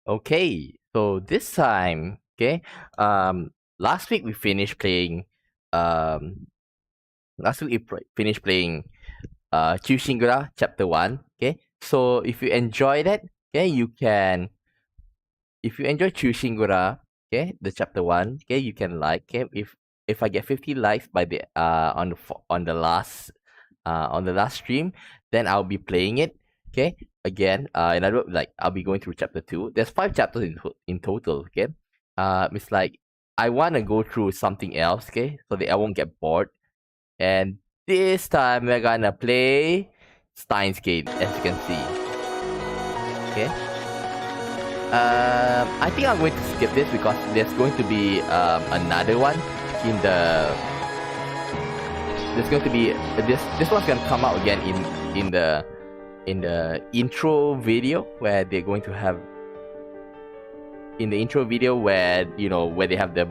Okay, so this time, okay, last week we finished playing, um, finished playing, Kyushingura Chapter One. Okay, so if you enjoyed it, okay, if you enjoy Kyushingura, okay, the Chapter One, okay, you can like, okay, if I get 50 likes by the on the last stream, then I'll be playing it. Okay, again, in other words, like I'll be going through chapter two. There's 5 chapters in total. Okay, it's like I want to go through something else. Okay, so that I won't get bored. And this time we're gonna play Steins Gate, as you can see. Okay. I think I'm going to skip this because there's going to be another one in the there's going to be this one's gonna come out again in the intro video where they're going to have in the intro video where where they have the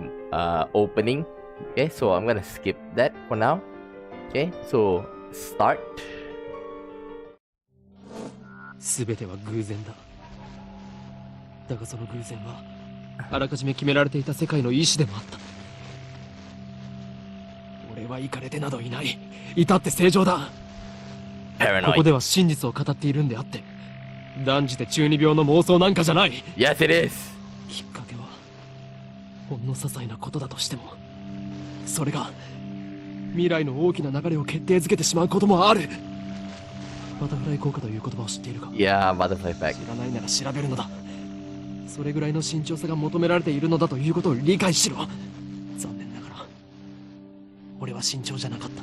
opening. Okay, so I'm gonna skip that for now. Okay, so start. 全ては偶然だ。だがその偶然はあらかじめ決められていた世界の意志でもあった。俺はイカれてなどいない。至って正常だ。ここでは真実を語っているんであって、断じて中二病の妄想なんかじゃない。Yes, it is. きっかけはほんの些細なことだとしても、それが未来の大きな流れを決定づけてしまうこともある。バタフライ効果という言葉を知っているか？ Yeah, butterfly effect. 知らないなら調べるのだ。それぐらいの慎重さが求められているのだということを理解しろ。残念ながら俺は慎重じゃなかった。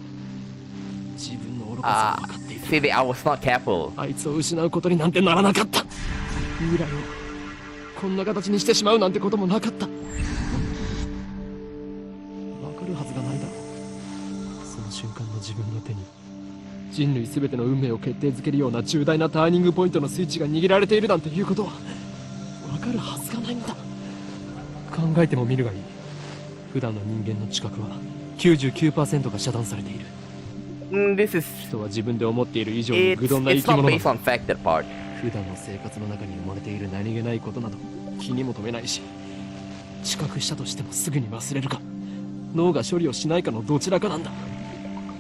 自分の愚かさを分かっている。See, I was not careful. あいつを失うことになんてならなかった。未来をこんな形にしてしまうなんてこともなかった。わかるはずがないだろう。その瞬間の自分の手に人類全ての運命を決定づけるような重大なターニングポイントのスイッチが握られているなんていうことはわかるはずがないんだ。考えてもみるがいい。普段の人間の知覚は 99% が遮断されている。This is 人は自分で思っている以上に愚鈍な生き物だ。it's not based on fact, that part. 普段の生活の中に生まれている何気ないことなど気にも留めないし、知覚したとしてもすぐに忘れるか脳が処理をしないかのどちらかなんだ。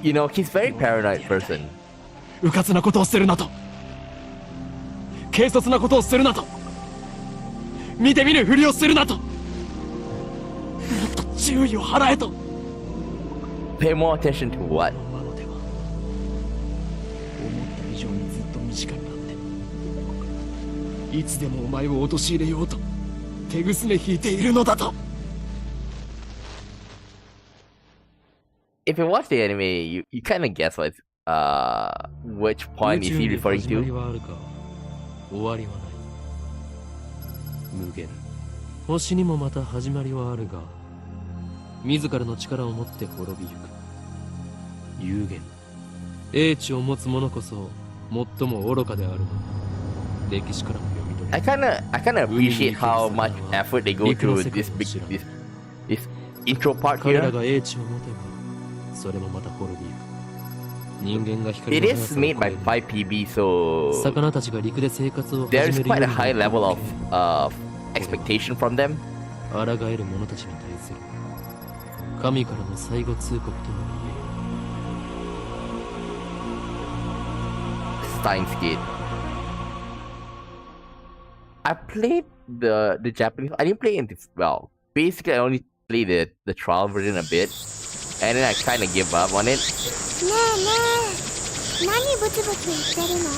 You know, he's very paranoid person. うかつなことをするなと、軽率なことをするなと、見て見ぬふりをするなと、もっと注意を払えと。 Pay more attention to what? 魔の手は思った以上にずっと短くなって、いつでもお前を陥れようと手ぐすね引いているのだと。If you watch the anime, you kind of guess which point is he referring 始まり to. はあるか、終わりはない。無限。星にもまた始まりはあるが、自らの力を持って滅びゆく。有限。英知を持つ者こそ最も愚かであるの。歴史からも読み取れ。 I kind of appreciate how much effort they go through this intro part 彼ら here. が英知を持てば、それもまた滅びゆく。人間が光 It の is 速さを made 超 by える。 5PB, so 魚たちが陸で生活を始 there め is るよう quite a に high なる level of expectation from them. 抗える者たちに対する神からの最後通告とも言える。 Steins Gate. I played the Japanese. I didn't play it well. Basically, I only played the trial version a bit, and then I kind of give up on it. ねえねえ、何ブツブツ言ってるの？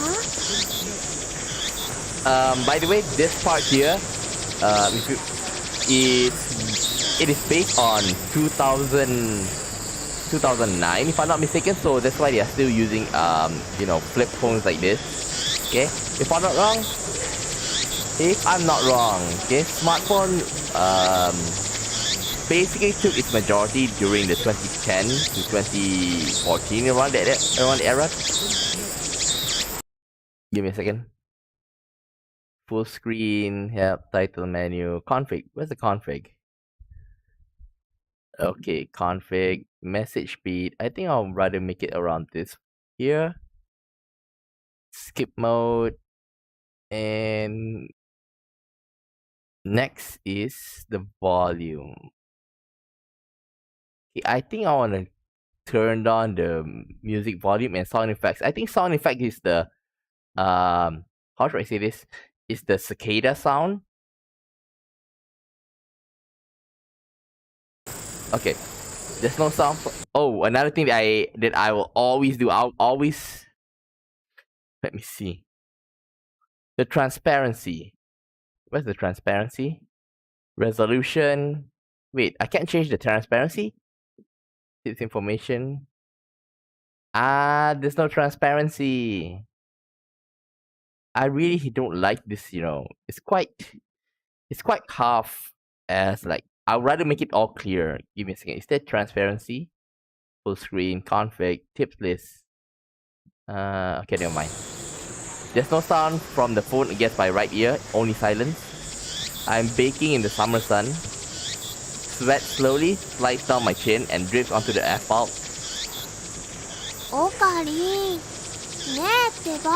By the way, this part here, if you, it is based on 2009, if I'm not mistaken. So that's why they are still using flip phones like this. Okay, if I'm not wrong, okay, smartphone basically took its majority during the 2010 to 2014 around the era. Give me a second. Full screen, help, title menu, config. Where's the config? Okay, config, message speed. I think I'll rather make it around this here. Skip mode and Next is the volume. Okay, I think I want to turn on the music volume and sound effects. I think sound effect is the how should I say this? Is the cicada sound. Okay. There's no sound. Oh, another thing that I will always do. I'll always. Let me see. The transparency. Where's the transparency? Resolution. Wait, I can't change the transparency. This information. There's no transparency. I really don't like this. It's quite half as like. I'd rather make it all clear. Give me a second. Is there transparency? Full screen, config, tips list. Okay, never mind. There's no sound from the phone against my right ear, only silence. I'm baking in the summer sun. Sweat slowly slides down my chin and drifts onto the asphalt. オカリンねえってば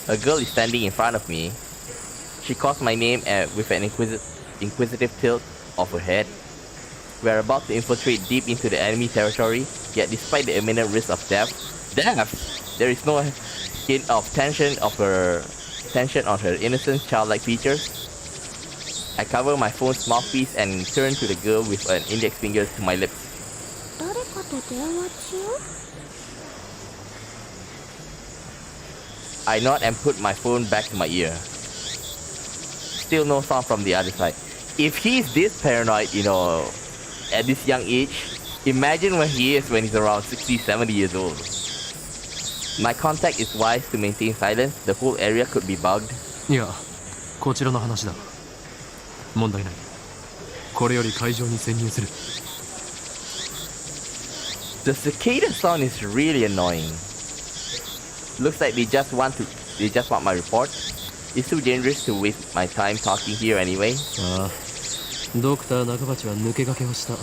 A girl is standing in front of me. She calls my name with an inquisitive tilt of her head. We're about to infiltrate deep into the enemy territory, yet despite the imminent risk of death, there is no hint of tension on her innocent, childlike features. I cover my phone's mouthpiece and turn to the girl with an index finger to my lips. 誰かと電話中 I nod and put my phone back to my ear. Still no sound from the other side. If he's this paranoid, at this young age, imagine where he is when he's around 60, 70 years old. My contact is wise to maintain silence. The whole area could be bugged. いや、こちらの話だ。問題ない。これより会場に潜入する。The cicada sound is really annoying. Looks like they just want my report. It's too dangerous to waste my time talking here anyway. ああ、ドクター中鉢は抜け駆けをした。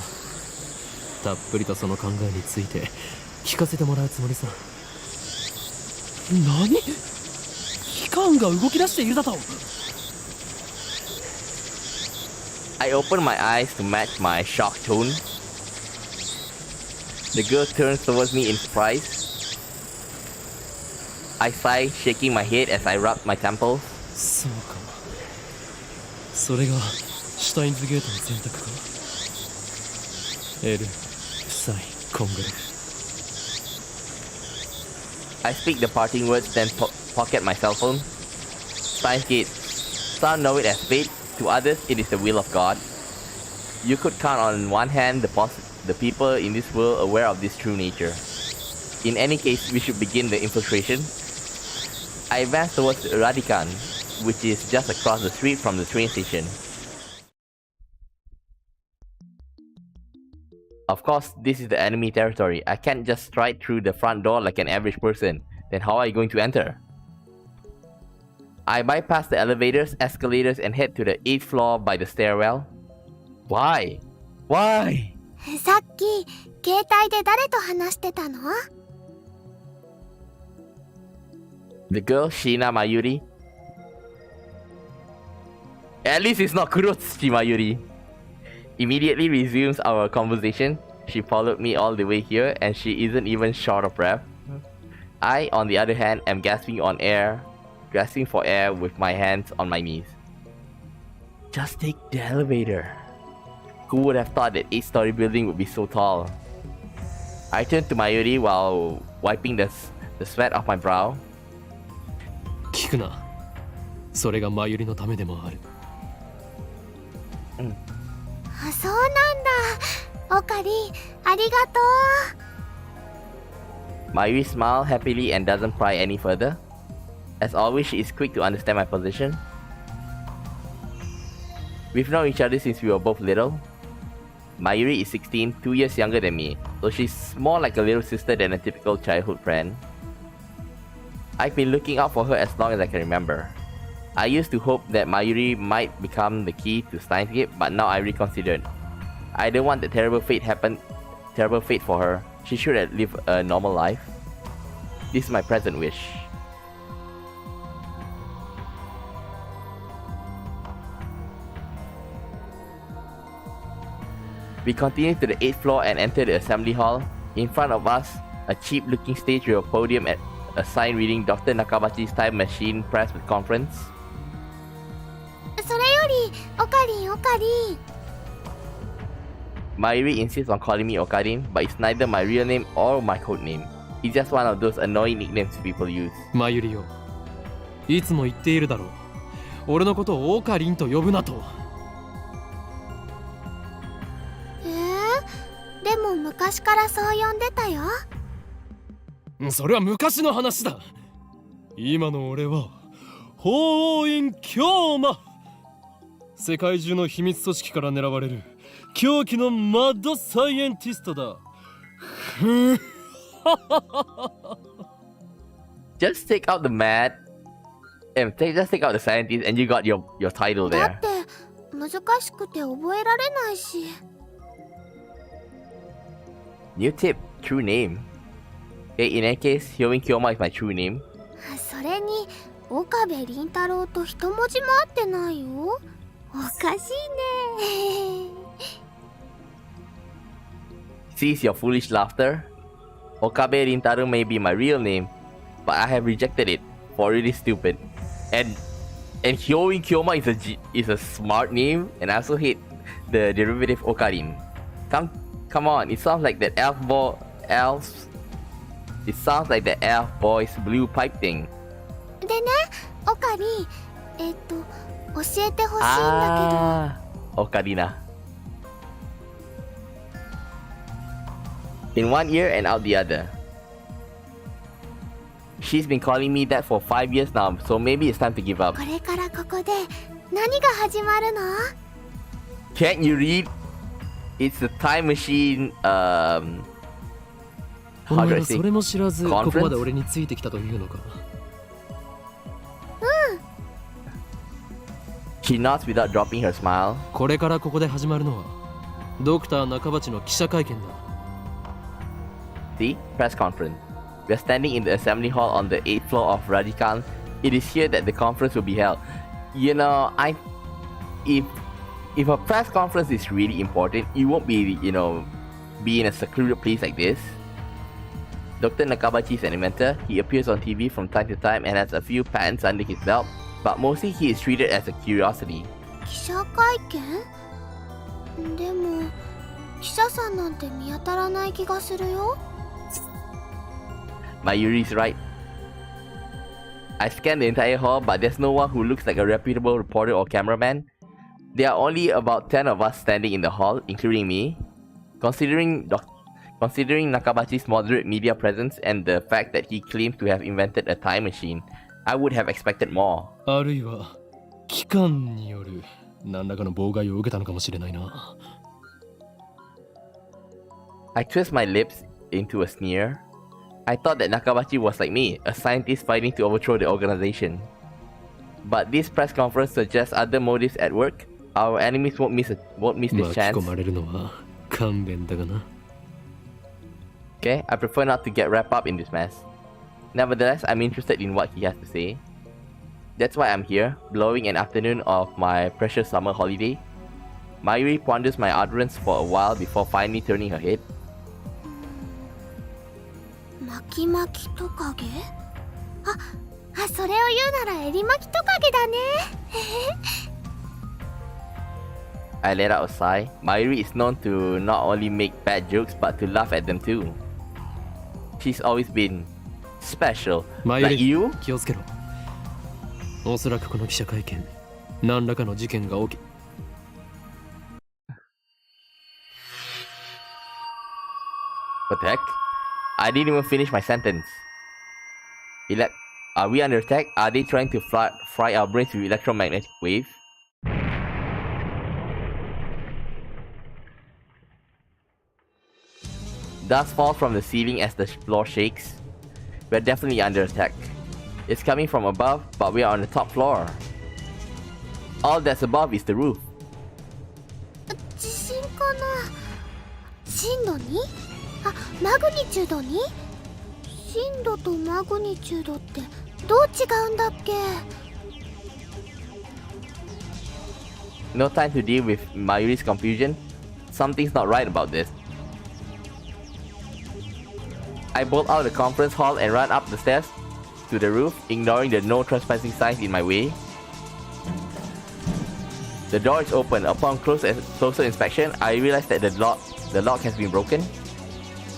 たっぷりとその考えについて聞かせてもらうつもりさ。何？機関が動き出しているだと。I open my eyes to match my shocked tone. The girl turns towards me in surprise. I sigh, shaking my head as I rub my temples. そうか。それがシュタインズゲートの選択か。L、サイ、コングル。I speak the parting words, then pocket my cell phone. Steins Gate. Some know it as fate. To others, it is the will of God. You could count on one hand the people in this world aware of this true nature. In any case, we should begin the infiltration. I advance towards Radican, which is just across the street from the train station. Of course, this is the enemy territory. I can't just stride through the front door like an average person. Then how are you going to enter? I bypass the elevators, escalators, and head to the 8th floor by the stairwell. Why? Why? さっき携帯で誰と話してたの The girl, Shina Mayuri. At least it's not Kurotsuki Mayuri. Immediately resumes our conversation. She followed me all the way here and she isn't even short of breath. I, on the other hand, am gasping for air with my hands on my knees. Just take the elevator. Who would have thought that 8-story building would be so tall? I turned to Mayuri while wiping the sweat off my brow. 聞くな。それがマユリのためでもある。あ、そうなんだ。オカリン、ありがとう。 Mayuri smiles happily and doesn't pry any further. As always, she is quick to understand my position. We've known each other since we were both little. Mayuri is 16, 2 years younger than me, so she's more like a little sister than a typical childhood friend. I've been looking out for her as long as I can remember. I used to hope that Mayuri might become the key to Steins Gate, but now I reconsidered. I don't want the terrible fate for her. She should have lived a normal life. This is my present wish. We continue to the 8th floor and enter the assembly hall. In front of us, a cheap-looking stage with a podium and a sign reading Dr. Nakabachi's time machine press conference. それよりオカリンオカリン Mayuri insists on calling me Okarin, but it's neither my real name or my code name. It's just one of those annoying nicknames people use. マユリよ、いつも言っているだろう。俺のことをオカリンと呼ぶなと。でも昔からそう呼んでたよ。それは昔の話だ。今の俺は法王院京馬、世界中の秘密組織から狙われる狂気のマッドサイエンティストだ。Just take out the mad just take out the scientist and you got your title だ there. って難しくて覚えられないし。New tip, true name. Okay, in any case, Hyoin Kyoma is my true name. それに岡部倫太郎と一文字も合ってないよ。おかしいね。Cease your foolish laughter. Okabe Rintaro may be my real name, but I have rejected it for really stupid. And Hyoin Kyoma is a smart name, and I also hate the derivative Okarin. Come on, it sounds like that It sounds like the elf boy's blue pipe thing. でね、オカリン、教えてほしいんだけど。Ocarina. In one ear and out the other. She's been calling me that for 5 years now, so maybe it's time to give up. これからここで何が始まるの？ Can't you read? It's a time machine, お how do 前 I は say? それも知らずこ Conference? こまで俺についてきたというのか。She nods without dropping her smile. これからここで始まるのはドクター中鉢の記者会見だ。 See? Press conference. We're standing in the assembly hall on the 8th floor of Radikan. It is here that the conference will be held. You know, if a press conference is really important, you won't be, be in a secluded place like this. Dr. Nakabachi is an inventor. He appears on TV from time to time and has a few patents under his belt, but mostly he is treated as a curiosity. 記者会見？でも記者さんなんて見当たらない気がするよ。Mayuri's right. I scanned the entire hall, but there's no one who looks like a reputable reporter or cameraman. There are only about 10 of us standing in the hall, including me. Considering Nakabachi's moderate media presence and the fact that he claims to have invented a time machine, I would have expected more. あるいは機関による何らかの妨害を受けたのかもしれないな。I twist my lips into a sneer. I thought that Nakabachi was like me, a scientist fighting to overthrow the organization. But this press conference suggests other motives at work. Our enemies won't miss this chance. 巻き込まれるのは勘弁だがな。Okay, I prefer not to get wrapped up in this mess. Nevertheless, I'm interested in what he has to say. That's why I'm here, blowing an afternoon of my precious summer holiday. Mayuri ponders my utterance for a while before finally turning her head. 巻き巻きトカゲ？それを言うならエリ巻きトカゲだね。I let out a sigh. Mayuri is known to not only make bad jokes but to laugh at them too. She's always been special. Like you? 気をつけろ。おそらくこの記者会見、何らかの事件が起き。What the heck? I didn't even finish my sentence. Are we under attack? Are they trying to fry our brains with electromagnetic wave? Dust falls from the ceiling as the floor shakes. We're definitely under attack. It's coming from above, but we are on the top floor. All that's above is the roof. 地震かな？震度 2？ マグニチュード 2？ 震度とマグニチュードってどう違うんだっけ？ No time to deal with Mayuri's confusion. something's not right about this. I bolt out of the conference hall and run up the stairs to the roof, ignoring the no trespassing signs in my way. The door is open. Upon closer inspection, I realize that the lock has been broken.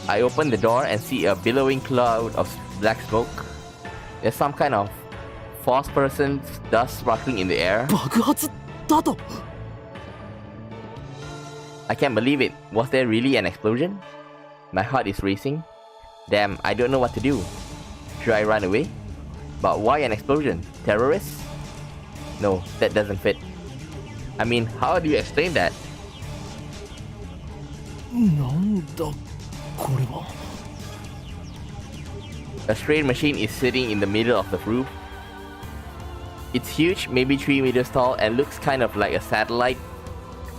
I open the door and see a billowing cloud of black smoke. There's some kind of phosphorescent dust sparkling in the air. 爆発だと I can't believe it. Was there really an explosion? My heart is racing. Damn, I don't know what to do. Should I run away? But why an explosion? Terrorists? No, that doesn't fit. I mean, how do you explain that? なんだこれは A strange machine is sitting in the middle of the roof. It's huge, maybe 3 meters tall, and looks kind of like a satellite.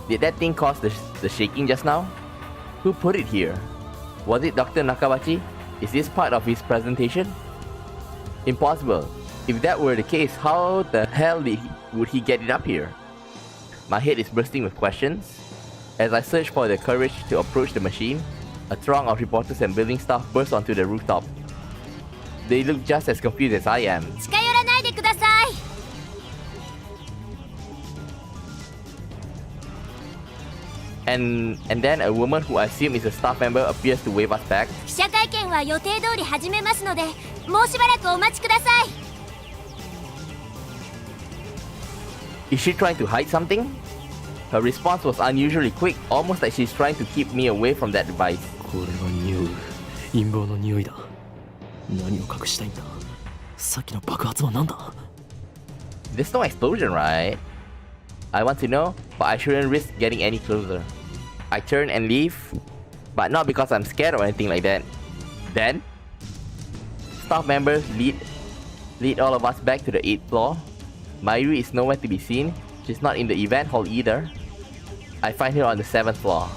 Did that thing cause the shaking just now? Who put it here? Was it Dr. Nakabachi? Is this part of his presentation? Impossible. If that were the case, how the hell would he get it up here? My head is bursting with questions. As I search for the courage to approach the machine, a throng of reporters and building staff burst onto the rooftop. They look just as confused as I am. 近寄らないでください。 And then a woman who I assume is a staff member appears to wave us back. 記者会見は予定通り始めますので、もうしばらくお待ちください。 Is she trying to hide something? Her response was unusually quick, almost like she's trying to keep me away from that device. これは匂う陰謀の匂いだ何を隠したいんださっきの爆発は何だ There's no explosion, right? I want to know, but I shouldn't risk getting any closer. I turn and leave, but not because I'm scared or anything like that. Then, staff members lead all of us back to the 8th floor. Mayuri is nowhere to be seen. She's not in the event hall either. I find her on the 7th floor.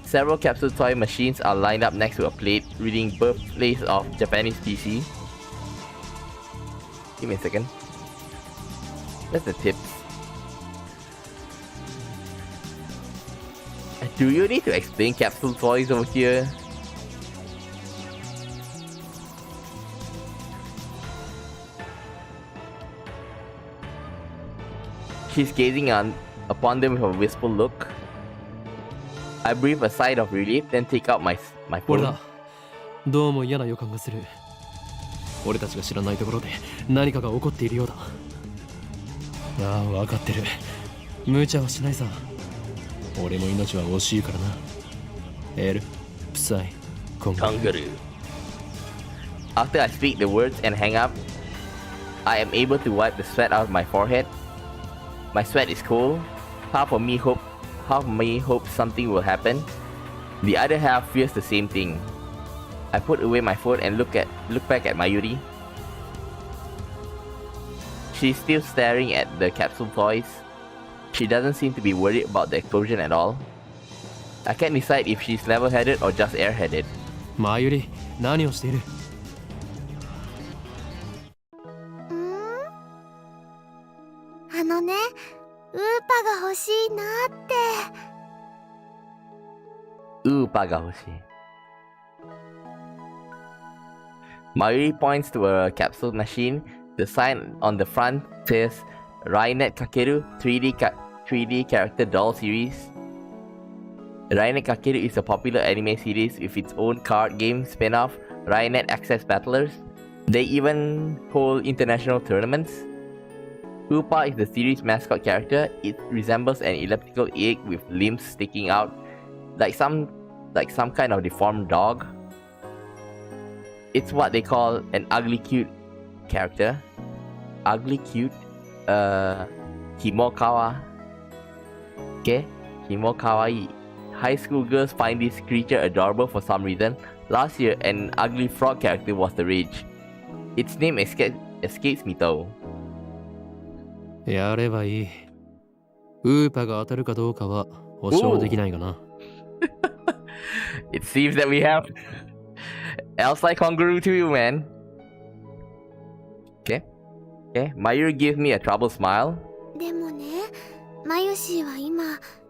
Several capsule toy machines are lined up next to a plate reading birthplace of Japanese PC. Give me a second. That's the tips. Do you need to explain capsule toys over here? She's gazing upon them with a wistful look. I breathe a sigh of relief, then take out my 俺 phone. だどうも嫌な予感がする俺たちが知らないところで何かが起こっているようだああ分かってる無茶はしないさ俺も命は惜しいからなエルプサイコンガル After I speak the words and hang up, I am able to wipe the sweat out of my forehead. My sweat is cold. Half of me hopes something will happen. The other half fears the same thing. I put away my phone and look back at Mayuri. She's still staring at the capsule toys. She doesn't seem to be worried about the explosion at all. I can't decide if she's level-headed or just airheaded. マユリ何をしているあのね、ウーパが欲しいなって。 Upa ga hoshii. Mayuri points to a capsule machine. The sign on the front says Rainet Kakeru 3D character doll series. Rainet Kakeru is a popular anime series with its own card game spin-off, Rainet Access Battlers. They even hold international tournaments. Upa is the series' mascot character. It resembles an elliptical egg with limbs sticking out, like some kind of deformed dog. It's what they call an ugly cute character. Ugly cute? Himokawa. Okay? Himokawaii. High school girls find this creature adorable for some reason. Last year, an ugly frog character was the rage. Its name escapes me though. やればいいウーパが当たるかどうかは保証できないがな It seems that we have Elsa Kangaroo to you, man. Okay. Mayuri gives me a troubled smile. でもね、マユシーは今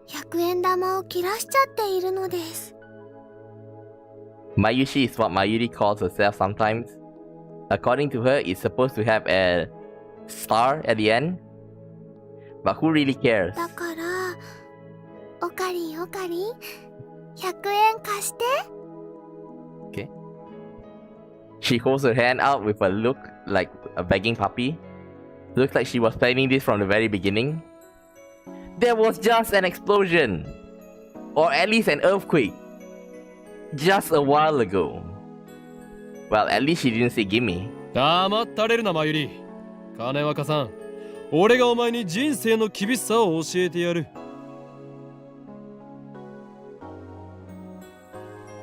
100円玉を切らしちゃっているのです。 Mayushi is what Mayuri calls herself sometimes. According to her, it's supposed to have a star at the end. But who really cares? だから、おかりんおかりん、100円貸して。 Okay. She holds her hand out with a look like a begging puppy. Looks like she was planning this from the very beginning. There was just an explosion. Or at least an earthquake. Just a while ago. Well, at least she didn't say gimme. 黙ったれるな、マユリ。金若さん、俺がお前に人生の厳しさを教えてやる。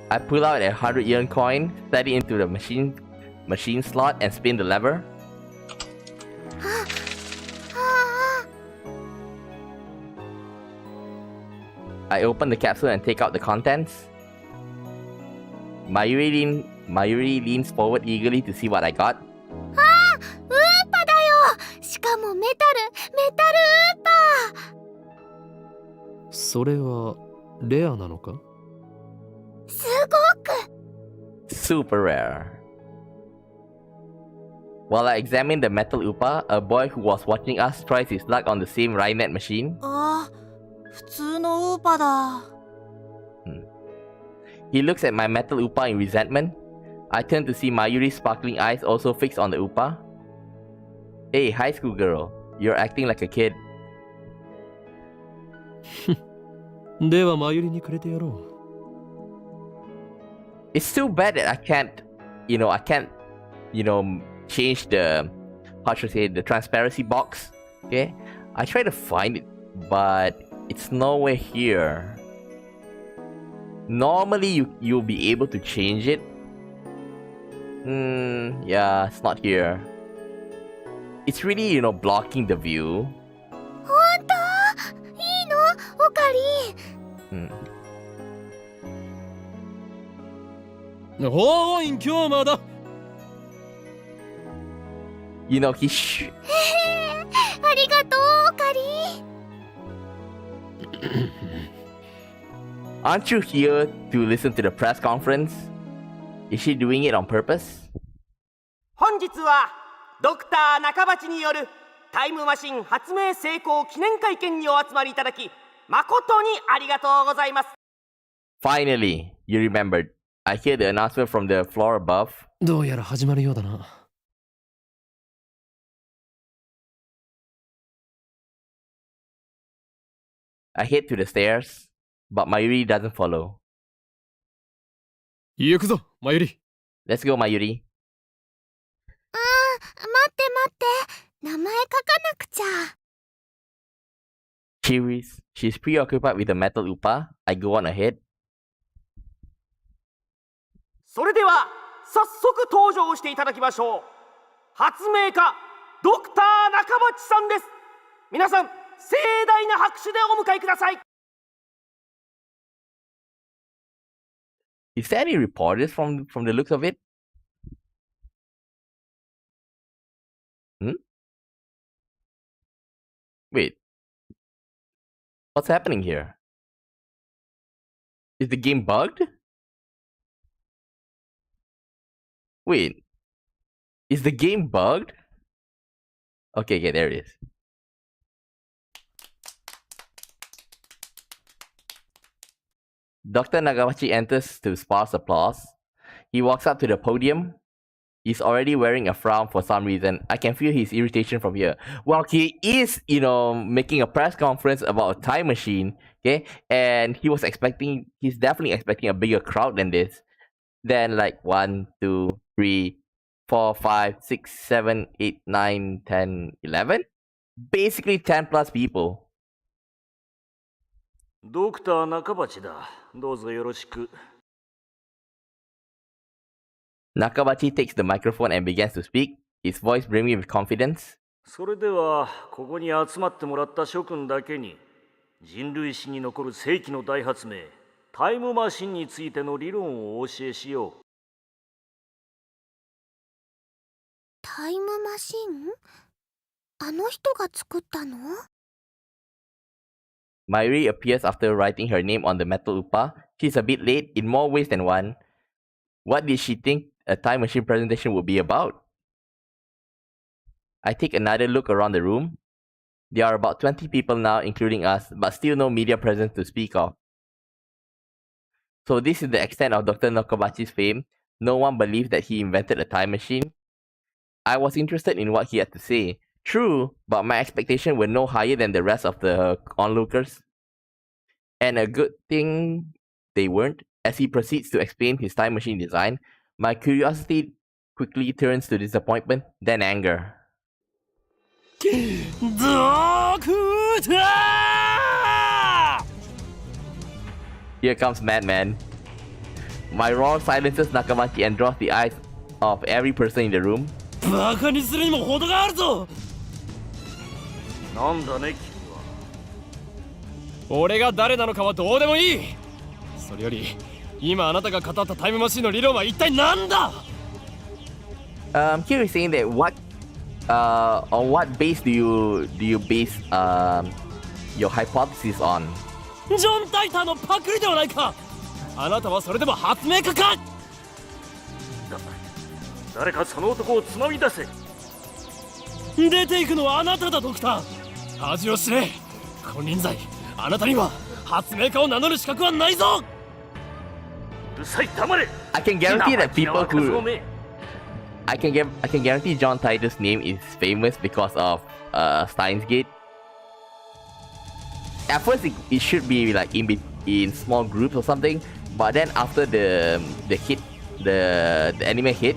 I pull out a 100 yen coin, set it into the machine slot, and spin the lever. I open the capsule and take out the contents. Mayuri leans forward eagerly to see what I got. ウーパだよ。しかもメタルウーパー。それはレアなのか？すごく Super rare. While I examine the metal Upa, a boy who was watching us tries his luck on the same Rynet machine. あ、普通のウーパだ。He looks at my metal Upa in resentment. I turn to see Mayuri's sparkling eyes also fixed on the Upa. Hey, high school girl, you're acting like a kid. ではマユリにくれてやろう。It's too bad that I can't change the, how should I say, the transparency box. Okay? I try to find it, but it's nowhere here. Normally you'll be able to change it. Yeah, it's not here. It's really, blocking the view. 本当？いいの？おかりん。おーい、今日まだ。He ありがとう、おかりん。Aren't you here to listen to the press conference? Is she doing it on purpose? 本日はドクター中鉢によるタイムマシン発明成功記念会見にお集まりいただき誠にありがとうございます。 Finally, you remembered. I hear the announcement from the floor above. どうやら始まるようだな。I head to the stairs, but Mayuri doesn't follow. 行くぞ、マユリ。 Let's go, Mayuri. 待って名前書かなくちゃ。 She's preoccupied with the metal Upa. I go on ahead. それでは早速登場していただきましょう。発明家ドクター中鉢さんです。皆さん盛大な拍手でお迎えください。 Is there any reporters from the looks of it? Wait. What's happening here? Is the game bugged? Wait. Is the game bugged? Okay, there it is. Dr. Nagawachi enters to sparse applause. He walks up to the podium. He's already wearing a frown for some reason. I can feel his irritation from here. Well, he is, making a press conference about a time machine, okay? And he's definitely expecting a bigger crowd than this. Then, 1, 2, 3, 4, 5, 6, 7, 8, 9, 10, 11? Basically 10 plus people. ドクター中鉢だ。どうぞよろしく。Nakabachi takes the microphone and begins to speak, his voice brimming with confidence. それでは、ここに集まってもらった諸君だけに、人類史に残る世紀の大発明、タイムマシンについての理論をお教えしよう。タイムマシン？あの人が作ったの？ Mayuri appears after writing her name on the metal upa. She's a bit late in more ways than one. What did she think a time machine presentation would be about? I take another look around the room. There are about 20 people now, including us, but still no media presence to speak of. So this is the extent of Dr. Nakabachi's fame. No one believed that he invented a time machine. I was interested in what he had to say. True, but my expectations were no higher than the rest of the onlookers. And a good thing they weren't. As he proceeds to explain his time machine design, my curiosity quickly turns to disappointment, then anger. Here comes Madman. My roar silences Nakamachi and draws the eyes of every person in the room. バカにするにも程があるぞ。なんだね君は。俺が誰なのかはどうでもいい。それより今あなたが語ったタイムマシンの理論は一体何だ。Here is saying that on what base do you base your hypothesis on? ジョン・タイターのパクリではないか。あなたはそれでも発明家か。誰かその男をつまみ出せ。出ていくのはあなただドクター。恥を知れ。金輪際あなたには発明家を名乗る資格はないぞ。うるさい黙れ。 I can guarantee that people who I can guarantee John Titor's name is famous because of Steins Gate. At first it should be like in small groups or something, but then after the anime hit,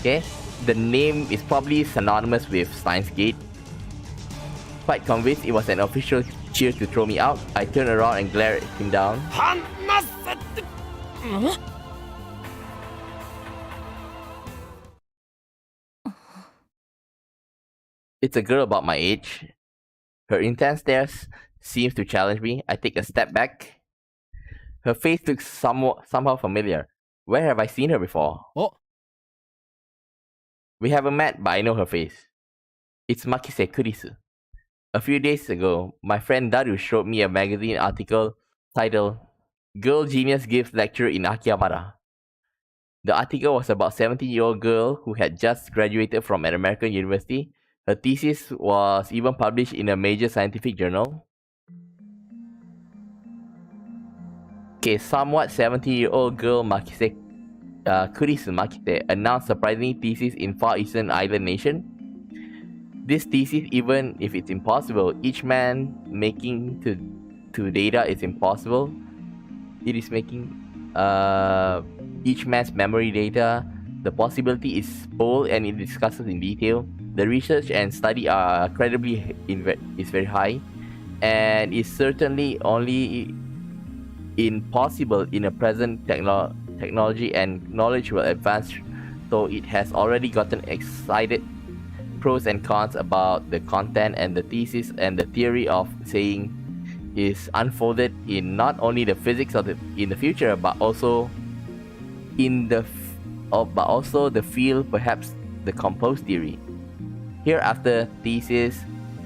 okay, the name is probably synonymous with Steins Gate. Quite convinced it was an official cheer to throw me out, I turn around and glare him down. It's a girl about my age. Her intense stares seems to challenge me. I take a step back. Her face looks somehow familiar. Where have I seen her before? Oh. We haven't met, but I know her face. It's Makise Kurisu. A few days ago, my friend Daru showed me a magazine article titled Girl Genius Gives Lecture in Akihabara. The article was about a 17-year-old girl who had just graduated from an American university. Her thesis was even published in a major scientific journal. Okay, somewhat 17-year-old girl Makise Kurisu Makise announced surprising thesis in Far Eastern Island nation. This thesis, even if it's impossible, each man making to data is impossible. It is making each man's memory data. The possibility is bold and it discusses in detail. The research and study are incredibly is very high, and is certainly only impossible in a present technology and knowledge will advance. So it has already gotten excited. Pros and cons about the content and the thesis and the theory of saying is unfolded in not only the physics of in the future, but also in the field, perhaps the composed theory. Hereafter, thesis,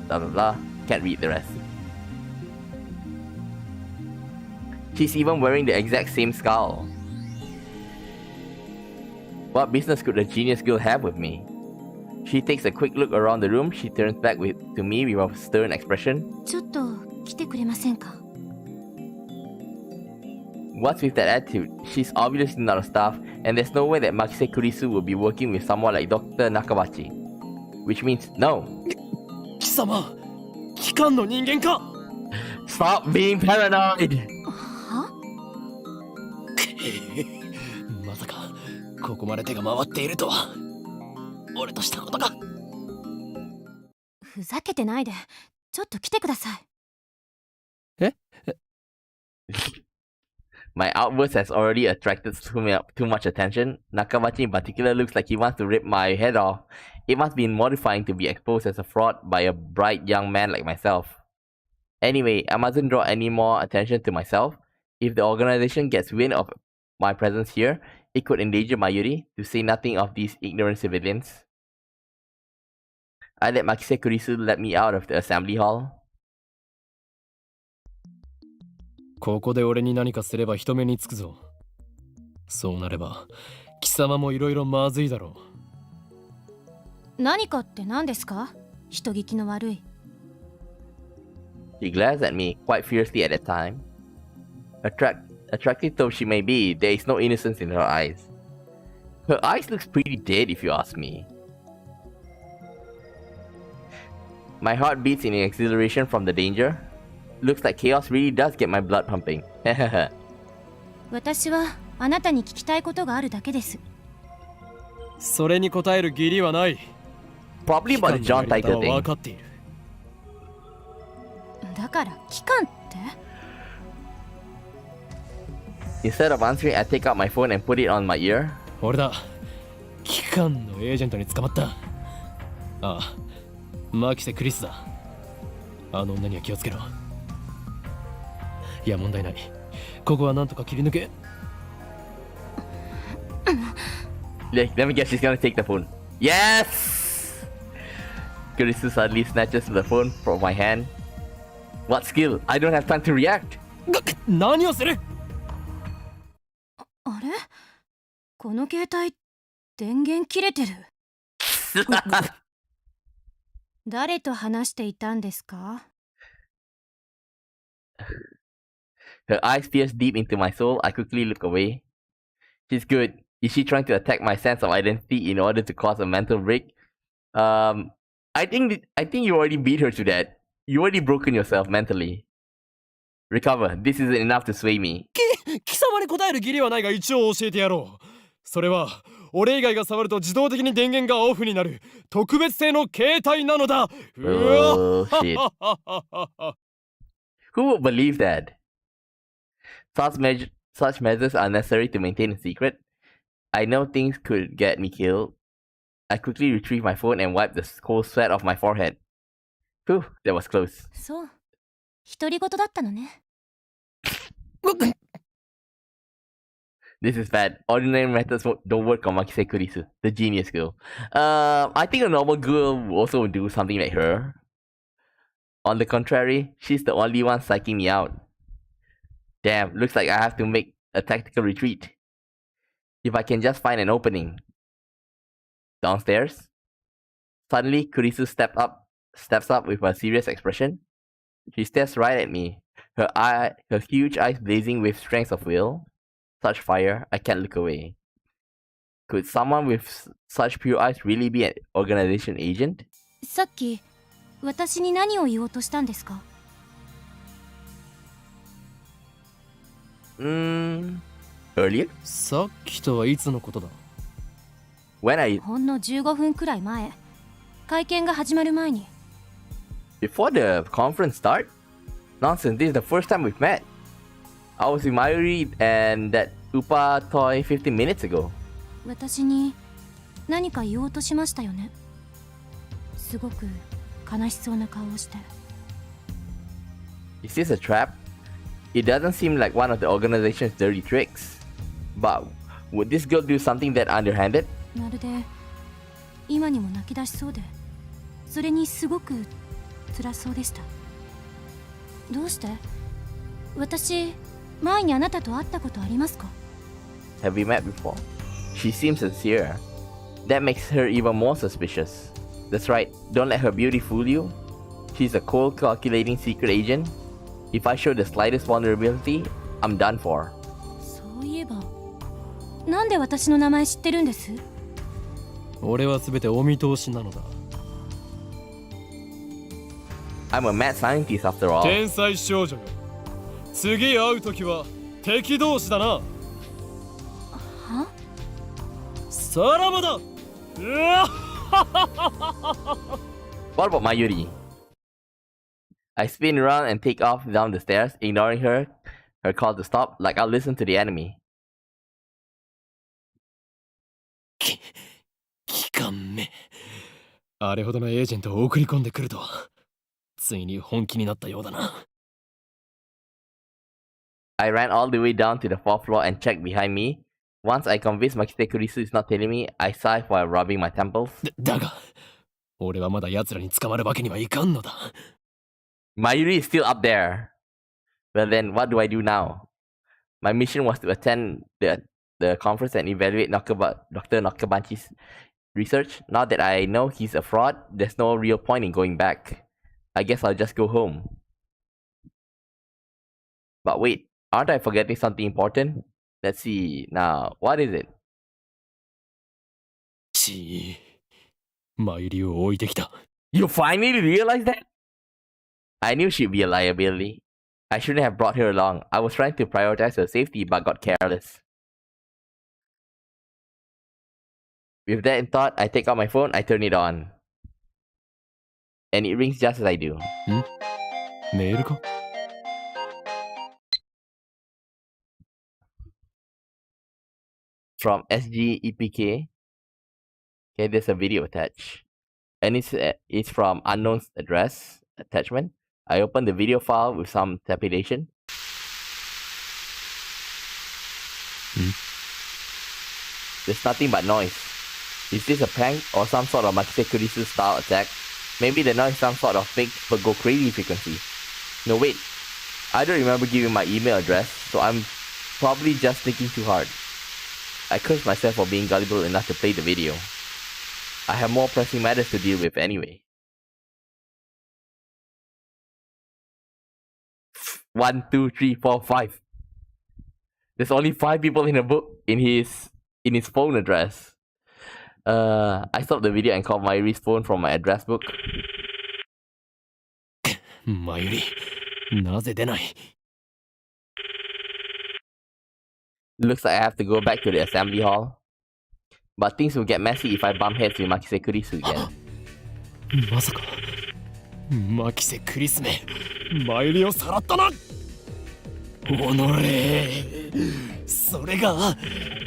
blah blah blah. Can't read the rest. She's even wearing the exact same skull. What business could a genius girl have with me? She takes a quick look around the room. She turns back to me with a stern expression. ちょっと来てくれませんか。 What's with that attitude? She's obviously not a staff, and there's no way that Makise Kurisu will be working with someone like Dr. Nakabachi. Which means no. 貴様、機関の人間か。 Stop being paranoid! は？まさかここまで手が回っているとは。俺としたことか。ふざけてないで、ちょっと来てください。え？ My outburst has already attracted too much attention. Nakamachi in particular looks like he wants to rip my head off. It must be mortifying to be exposed as a fraud by a bright young man like myself. Anyway, I mustn't draw any more attention to myself. If the organization gets wind of my presence here, it could endanger Mayuri, to say nothing of these ignorant civilians. I let Makise Kurisu let me out of the assembly hall. ここで俺に何かすれば人目につくぞ。そうなれば貴様もいろいろまずいだろう。何かって何ですか？人聞きの悪い。She glares at me quite fiercely at that time. Attractive though she may be, there is no innocence in her eyes. Her eyes looks pretty dead if you ask me. My heart beats in exhilaration from the danger. Looks like chaos really does get my blood pumping. 私はあなたに聞きたいことがあるだけです。それに答える義理はない。 Probably about the John Titor thing. 分かっている。だから期間って Instead of answering, I take out my phone and put it on my ear. 俺だ。機関のエージェントに捕まった。ああ、マキセ・クリスだ。あの女には気をつけろ。いや、問題ない。ここはなんとか切り抜け。Let me guess, she's gonna take the phone. Yes! Kurisu suddenly snatches the phone from my hand. What skill? I don't have time to react. 何をする？あれ？この携帯電源切れてる。誰と話していたんですか？ Her eyes pierce deep into my soul. I quickly look away. She's good. Is she trying to attack my sense of identity in order to cause a mental break? I think you already beat her to that. You already broken yourself mentally. Recover. This isn't enough to sway me. 貴様に答える義理はないが一応教えてやろう。それは俺以外が触ると自動的に電源がオフになる特別製の携帯なのだ。Oh shit. Who would believe that? Such measures are necessary to maintain a secret. I know things could get me killed. I quickly retrieve my phone and wipe the cold sweat off my forehead. Whew, that was close. そう。独り言だったのね。This is bad. Ordinary methods don't work on Makise Kurisu, the genius girl. I think a normal girl will also do something like her. On the contrary, she's the only one psyching me out. Damn, looks like I have to make a tactical retreat. If I can just find an opening. Downstairs. Suddenly, Kurisu steps up with a serious expression. She stares right at me, her huge eyes blazing with strength of will. Such fire, I can't look away. Could someone with such pure eyes really be an organization agent? さっき私に何を言おうとしたんですか？ Earlier? さっきとはいつのことだ？ When I... ほんの15分くらい前、会見が始まる前に。Before the conference start? Nonsense, this is the first time we've met. I was with Mayuri and that Upa toy 15 minutes ago. 私に何か言おうとしましたよね。すごく悲しそうな顔をして。Is this a trap? It doesn't seem like one of the organization's dirty tricks. But would this girl do something that underhanded? まるで今にも泣き出しそうで、それにすごく辛そうでした。どうして？私、前にあなたと会ったことありますか？ Have we met before? She seems sincere. That makes her even more suspicious. That's right, don't let her beauty fool you. She's a cold, calculating secret agent. If I show the slightest vulnerability, I'm done for. そういえば、なんで私の名前知ってるんです？俺は全てお見通しなのだ。I'm a mad scientist after all. 天才少女よ。次会うときは敵同士だな。は？さらばだ。What about Mayuri? I spin around and take off down the stairs, ignoring her call to stop, like I'll listen to the enemy. 機関め。あれほどのエージェントを送り込んでくるとは。ついに本気になったようだな。I ran all the way down to the fourth floor and checked behind me. Once I convinced Makise Kurisu is not telling me, I sighed while rubbing my temples. だが、俺はまだ奴らに捕まるわけにはいかんのだ。Mayuri is still up there. Well then, what do I do now? My mission was to attend the conference and evaluate Dr. Nakabachi's research. Now that I know he's a fraud, there's no real point in going back. I guess I'll just go home. But wait, aren't I forgetting something important? Let's see. Now, what is it? ちマユリを置いてきた。 You finally realized that? I knew she'd be a liability. I shouldn't have brought her along. I was trying to prioritize her safety but got careless. With that in thought, I take out my phone, I turn it on. And it rings just as I do. メールか From SGEPK. Okay, there's a video attached. And it's from unknown address attachment. I open the video file with some trepidation. There's nothing but noise. Is this a prank or some sort of Makisekurisu style attack? Maybe the noise is some sort of fake but go crazy frequency. No wait, I don't remember giving my email address, so I'm probably just thinking too hard. I curse myself for being gullible enough to play the video. I have more pressing matters to deal with anyway. 1, 2, 3, 4, 5. There's only 5 people in the book in his phone address. I stopped the video and called Mayuri's phone from my address book. マユリ、なぜ出ない Looks like I have to go back to the assembly hall. But things will get messy if I bump heads with Makisekurisu again. まさかマキセクリスメマユリをさらったなおのれそれが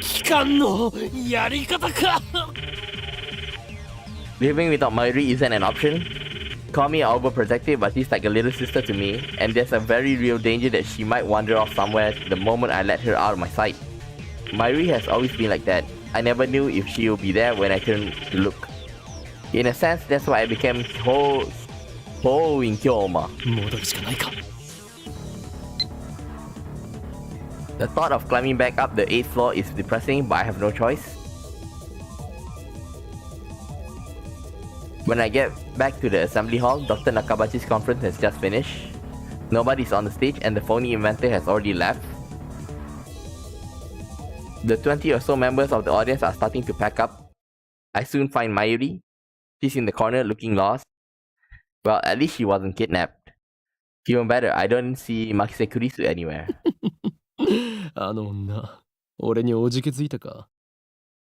機関のやり方か Living without Mayuri isn't an option. Call me overprotective, but she's like a little sister to me, and there's a very real danger that she might wander off somewhere the moment I let her out of my sight. Mayuri has always been like that. I never knew if she'll be there when I turned to look. In a sense, that's why I became Ho in Kyoma. 戻るしかないか The thought of climbing back up the 8th floor is depressing, but I have no choice. When I get back to the assembly hall, Dr. Nakabachi's conference has just finished. Nobody's on the stage and the phony inventor has already left. The 20 or so members of the audience are starting to pack up. I soon find Mayuri. She's in the corner looking lost. Well, at least she wasn't kidnapped. Feeling better, I don't see Makisekurisu anywhere. あの女俺におじけづいたか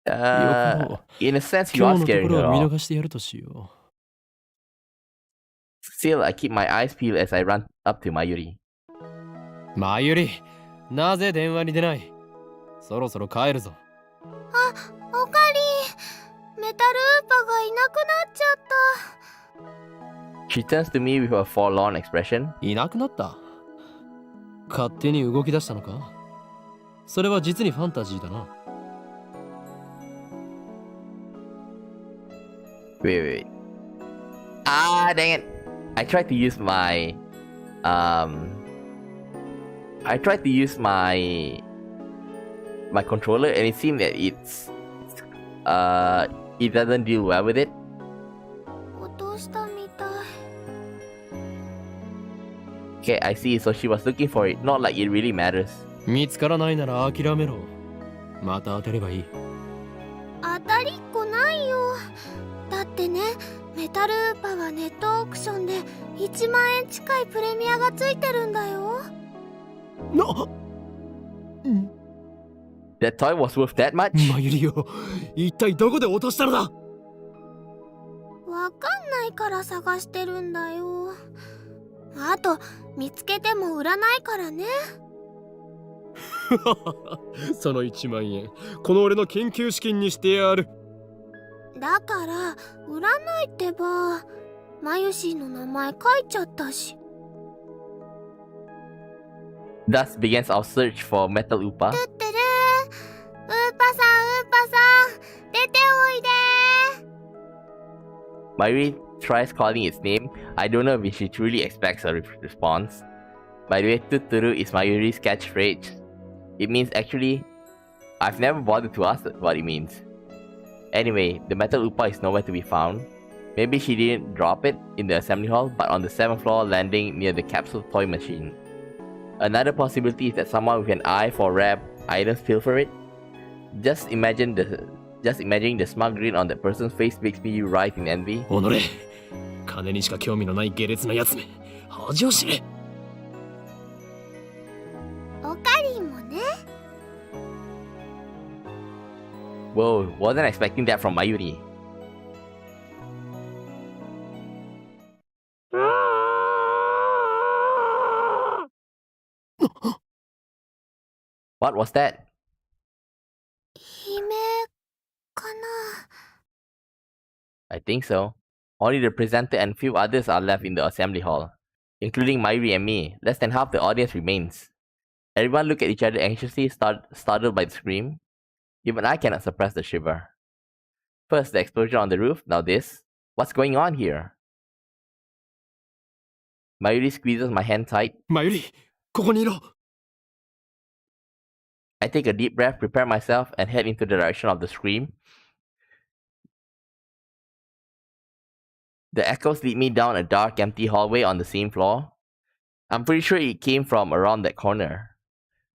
In a sense, you 今 are 日のと scaring ころ her は見 off. 逃してやるとしよ Still, I keep my eyes peeled as I run up to Mayuri. うマユリなぜ電話に出ないそろそろ帰るぞおかりメタルウーパがいなくなっちゃった She turns to me with a forlorn expression. いなくなった勝手に動き出したのかそれは実にファンタジーだな Wait. Ah, dang it. I tried to use my controller and it seemed that it doesn't deal well with it. 落としたみたい Okay, I see. So she was looking for it. Not like it really matters. 見つからないなら諦めろまた当てればいい当たりっこないよだってねメタルウーパはネットオークションで1万円近いプレミアがついてるんだよ That toy was worth that much? マユリよ一体どこで落としたのだわかんないから探してるんだよあと見つけても売らないからねその1万円この俺の研究資金にしてやるだから売らないってばマユシーの名前書いちゃったし Thus begins our search for Metal Upa. てってるウーパさん出ておいで Mayuri tries calling its name. I don't know if she truly expects a response. By the way, tuturu is Mayuri's catchphrase. It means actually, I've never bothered to ask what it means. Anyway, the metal upa is nowhere to be found. Maybe she didn't drop it in the assembly hall, but on the 7th floor landing near the capsule toy machine. Another possibility is that someone with an eye for rare items pilfer it. Just imagining the smug grin on that person's face makes me writhe in envy. おのれ、金にしか興味のない下劣なやつめ、恥を知れ。オカリンもね。Whoa, wasn't expecting that from Mayuri. What was that? 悲鳴かな。 I think so. Only the presenter and few others are left in the assembly hall, including Mayuri and me. Less than half the audience remains. Everyone look at each other anxiously, startled by the scream. Even I cannot suppress the shiver. First, the explosion on the roof, now this. What's going on here? Mayuri squeezes my hand tight. マユリ、ここにいろ。 I take a deep breath, prepare myself, and head into the direction of the scream. The echoes lead me down a dark, empty hallway on the same floor. I'm pretty sure it came from around that corner.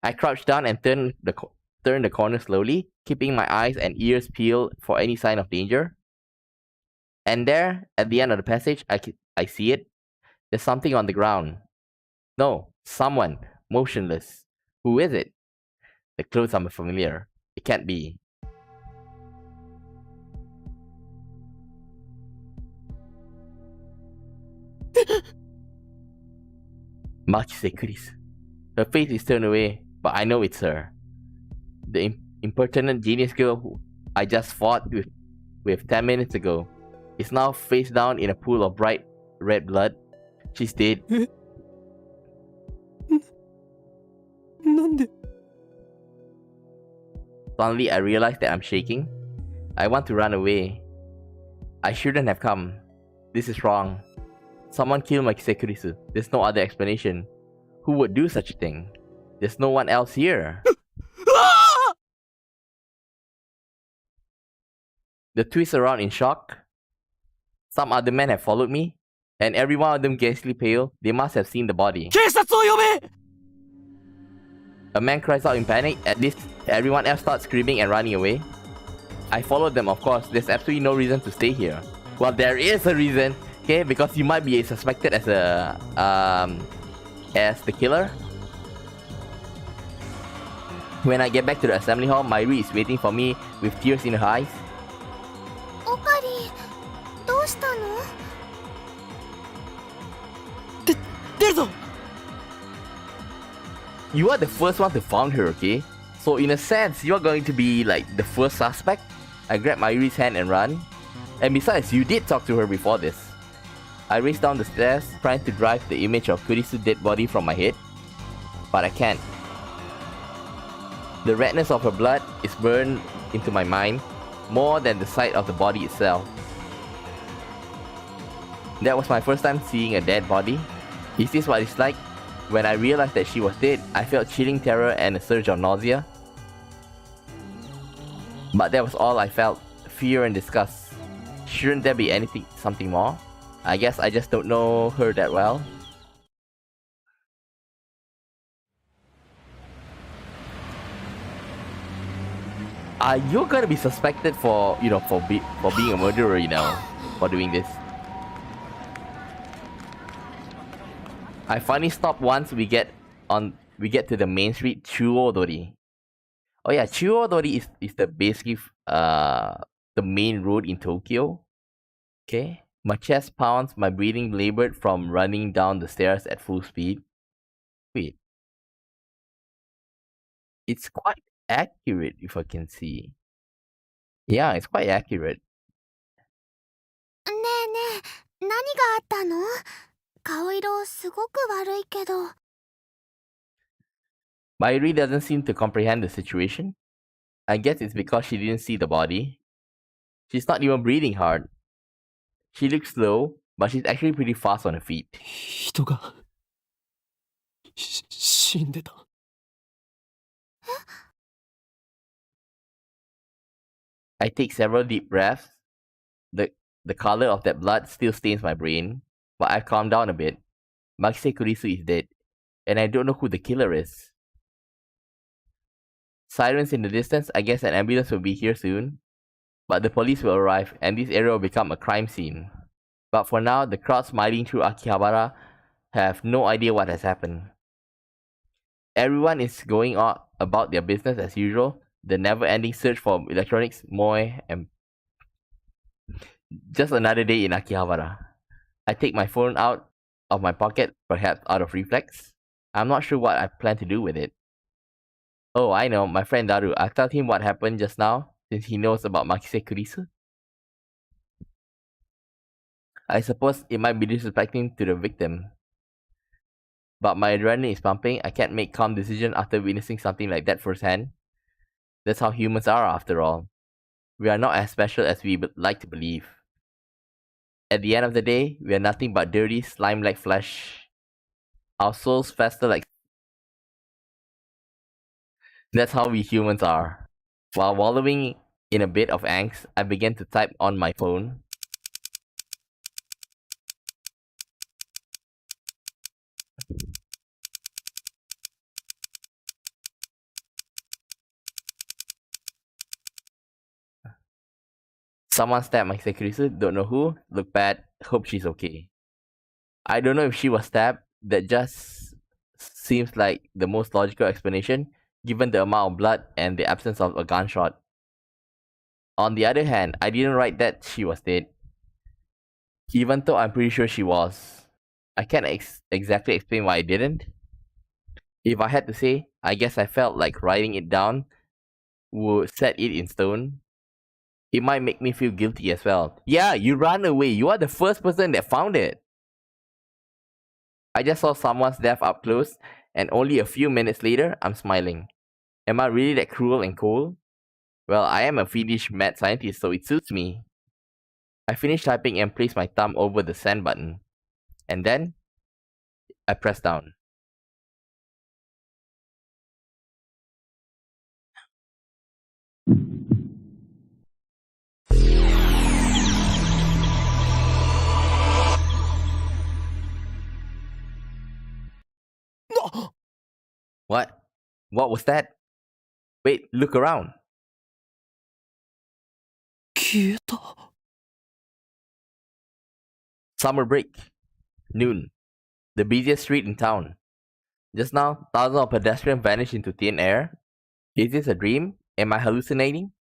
I crouch down and turn the corner slowly, keeping my eyes and ears peeled for any sign of danger. And there, at the end of the passage, I see it. There's something on the ground. No, someone, motionless. Who is it? The clothes are familiar. It can't be. Makise Chris. Her face is turned away, but I know it's her. The impertinent genius girl who I just fought with 10 minutes ago is now face down in a pool of bright red blood. She's dead. なんで Suddenly, I realize that I'm shaking. I want to run away. I shouldn't have come. This is wrong. Someone killed my Kisekurisu. There's no other explanation. Who would do such a thing? There's no one else here. The twist around in shock. Some other men have followed me, and every one of them ghastly pale. They must have seen the body. 警察を呼べ A man cries out in panic. At this, everyone else starts screaming and running away. I followed them, of course. There's absolutely no reason to stay here. Well, there is a reason, okay? Because you might be suspected as the killer. When I get back to the assembly hall, Mayuri is waiting for me with tears in her eyes. オカリン、どうしたの？出るぞ You are the first one to found her, okay? So in a sense, you are going to be like the first suspect. I grab Mayuri's hand and run. And besides, you did talk to her before this. I race down the stairs, trying to drive the image of Kurisu's dead body from my head. But I can't. The redness of her blood is burned into my mind, more than the sight of the body itself. That was my first time seeing a dead body. Is this what it's like? When I realized that she was dead, I felt chilling terror and a surge of nausea. But that was all I felt, fear and disgust. Shouldn't there be something more? I guess I just don't know her that well. You're gonna be suspected for being a murderer, for doing this. I finally stop once we get to the main street, Chuodori. Oh yeah, Chuodori is the basically the main road in Tokyo. Okay. My chest pounds, my breathing labored from running down the stairs at full speed. Wait. It's quite accurate if I can see. Yeah, it's quite accurate. ねえねえ、何があったの？顔色すごく悪いけど。Mayuri doesn't seem to comprehend the situation. I guess it's because she didn't see the body. She's not even breathing hard. She looks slow, but she's actually pretty fast on her feet. 人が死んでた。I take several deep breaths. The color of that blood still stains my brain, but I've calmed down a bit. Makise Kurisu is dead, and I don't know who the killer is. Sirens in the distance, I guess an ambulance will be here soon. But the police will arrive, and this area will become a crime scene. But for now, the crowd smiling through Akihabara have no idea what has happened. Everyone is going on about their business as usual, the never-ending search for electronics, moe, and just another day in Akihabara. I take my phone out of my pocket, perhaps out of reflex. I'm not sure what I plan to do with it. Oh, I know, my friend Daru. I'll tell him what happened just now, since he knows about Makise Kurisu. I suppose it might be disrespecting to the victim. But my adrenaline is pumping. I can't make calm decisions after witnessing something like that firsthand. That's how humans are, after all. We are not as special as we would like to believe. At the end of the day, we are nothing but dirty, slime-like flesh. Our souls fester like... That's how we humans are. While wallowing in a bit of angst, I began to type on my phone. Someone stabbed Makise Kurisu, don't know who, look bad, hope she's okay. I don't know if she was stabbed, that just seems like the most logical explanation, given the amount of blood and the absence of a gunshot. On the other hand, I didn't write that she was dead, even though I'm pretty sure she was. I can't exactly explain why I didn't. If I had to say, I guess I felt like writing it down would set it in stone. It might make me feel guilty as well. Yeah, you ran away. You are the first person that found it. I just saw someone's death up close, and only a few minutes later, I'm smiling. Am I really that cruel and cold? Well, I am a Finnish mad scientist, so it suits me. I finished typing and placed my thumb over the send button. And then, I pressed down. What? What was that? Wait, look around. 消えた。 Summer break. Noon. The busiest street in town. Just now, thousands of pedestrians vanished into thin air. Is this a dream? Am I hallucinating?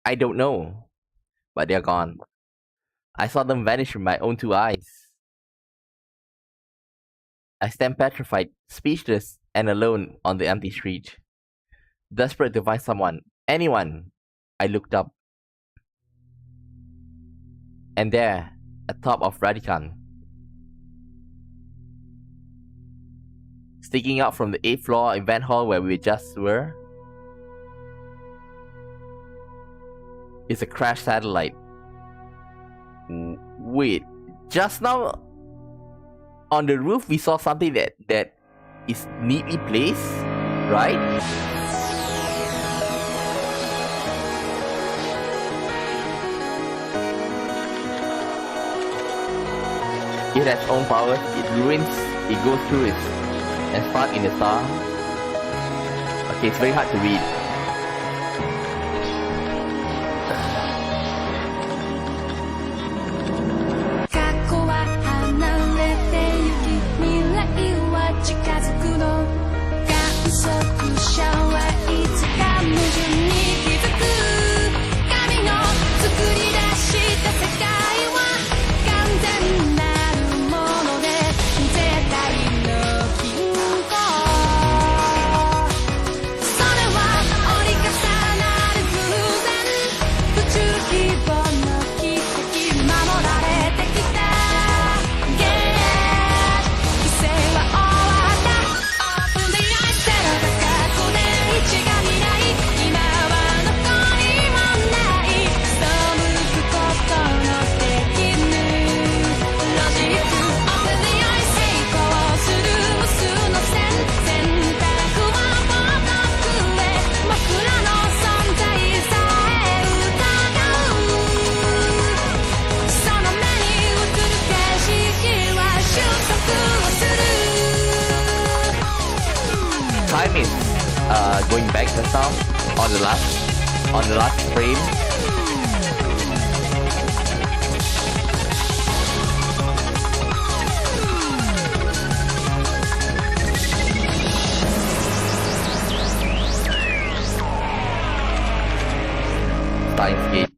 I don't know. But they're gone. I saw them vanish with my own two eyes. I stand petrified, speechless, and alone on the empty street. Desperate to find someone, anyone. I looked up. And there, atop of Radican, sticking out from the 8th floor event hall where we just were, is a crashed satellite. Wait, just now on the roof we saw something that is neatly placed, right? It has own powers, it ruins, it goes through it, and spark in the star. Okay, it's very hard to read. going back just now on the last frame. Steins Gate.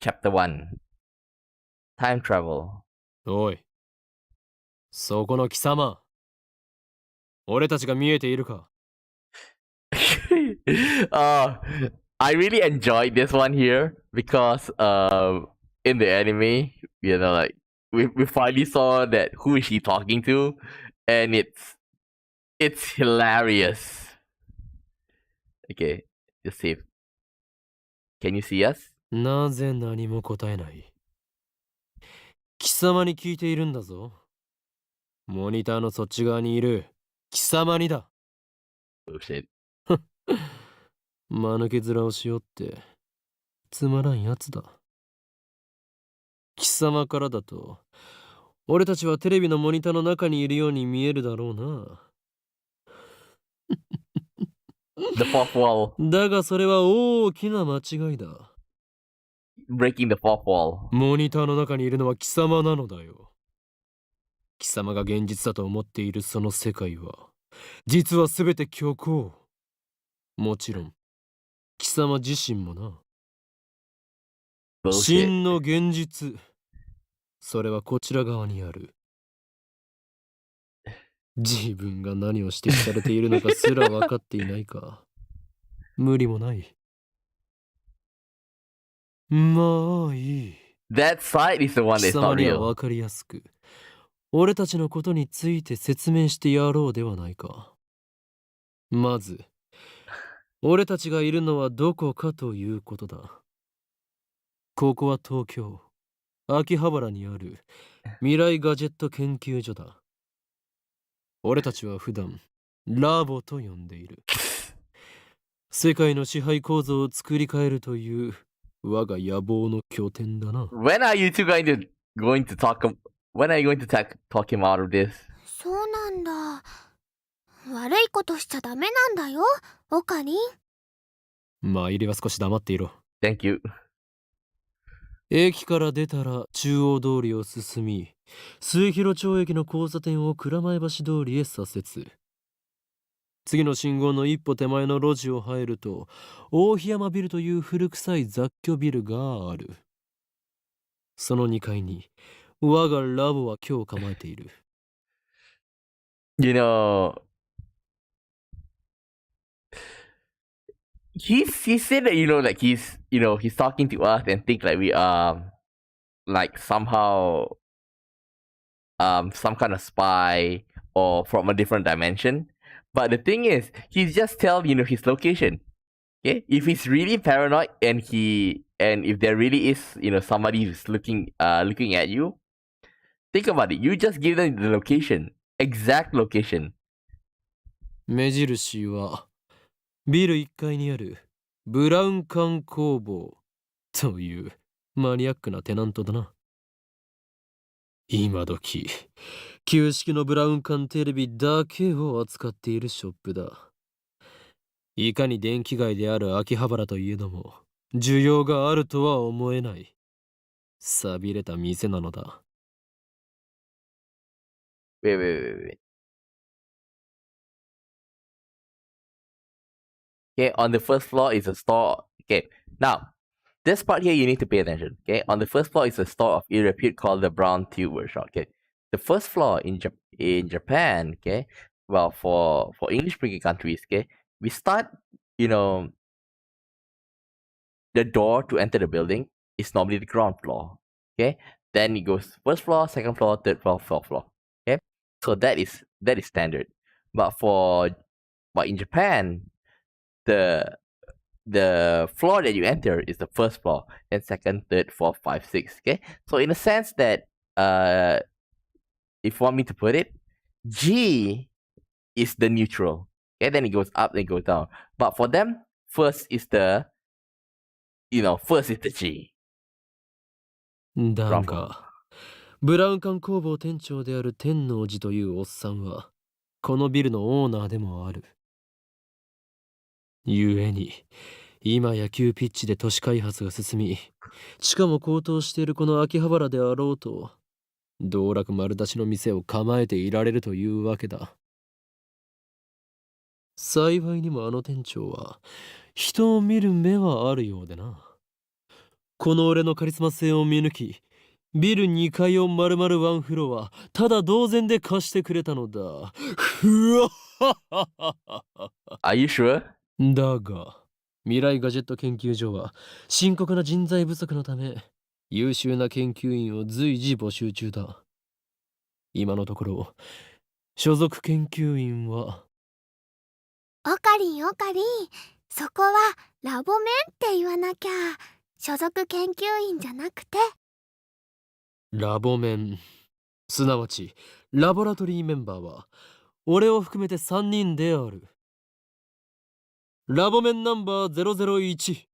Chapter 1 Time Travel. おい、そこの貴様、俺たちが見えているか？I really enjoyed this one here because in the anime, you know, like we finally saw that who is she talking to, and it's hilarious. Okay, just save. Can you see us? なぜ何も答えない？貴様に聞いているんだぞ。モニターのそっち側にいる貴様にだ。Oh shit. 間抜け面をしよってつまらんやつだ。貴様からだと俺たちはテレビのモニターの中にいるように見えるだろうな。The fourth wall. だがそれは大きな間違いだ。Breaking the fourth wall. モニターの中にいるのは貴様なのだよ。貴様が現実だと思っているその世界は実は全て虚構。もちろん貴様自身もな。真の現実、それはこちら側にある。自分が何を指摘されているのかすら分かっていないか。無理もない。まあいい。That side is the one 貴 that's 様 not には real. 分かりやすく俺たちのことについて説明してやろうではないか。まず俺たちがいるのはどこかということだ。ここは東京秋葉原にある未来ガジェット研究所だ。俺たちは普段ラボと呼んでいる。世界の支配構造を作り変えるという我が野望の拠点だな。When are you two going to talk? When are you going to talk him out of this? そうなんだ。悪いことしちゃダメなんだよ、オカリン。まあ入りは少し黙っていろ。 Thank you. 駅から出たら中央通りを進み、末広町駅の交差点を蔵前橋通りへ左折。次の信号の一歩手前の路地を入ると大檜山ビルという古臭い雑居ビルがある。その2階に我がラボは今日構えている。You know, he said that like he's talking to us and think like we are like somehow some kind of spy or from a different dimension. But the thing is, he's just tell his location. Okay, if he's really paranoid and if there really is somebody who's looking at you, think about it. You just give them the location, exact location. 目印はビル1階にあるブラウン管工房というマニアックなテナントだな。今時旧式のブラウン管テレビだけを扱っているショップだ。いかに電気街である秋葉原といえども需要があるとは思えない。寂れた店なのだ。Wait. Okay, on the first floor is a store. Okay, now this part here you need to pay attention. Okay, on the first floor is a store of ill repute called the Brown Tube Workshop. Okay, the first floor in Japan. Okay, well for English speaking countries. Okay, we start the door to enter the building is normally the ground floor. Okay, then it goes first floor, second floor, third floor, fourth floor. Okay, so that is standard. But in Japan, the floor that you enter is the first floor, then second, third, fourth, 5, 6. Okay, so in a sense that if you want me to put it, G is the neutral. Okay, then it goes up, then it goes down. But for them, first is the G. だがブラウン管工房店長である天王寺というおっさんはこのビルのオーナーでもある。ゆえに今や急ピッチで都市開発が進み、地価も高騰しているこの秋葉原であろうと、道楽丸出しの店を構えていられるというわけだ。幸いにもあの店長は人を見る目はあるようでな。この俺のカリスマ性を見抜き、ビル2階を丸々ワンフロアただ同然で貸してくれたのだ。ふわっはっはっは。 Are you sure? だが未来ガジェット研究所は深刻な人材不足のため優秀な研究員を随時募集中だ。今のところ所属研究員はオカリンそこはラボメンって言わなきゃ。所属研究員じゃなくてラボメン、すなわちラボラトリーメンバーは俺を含めて3人である。ラボメンナンバー001、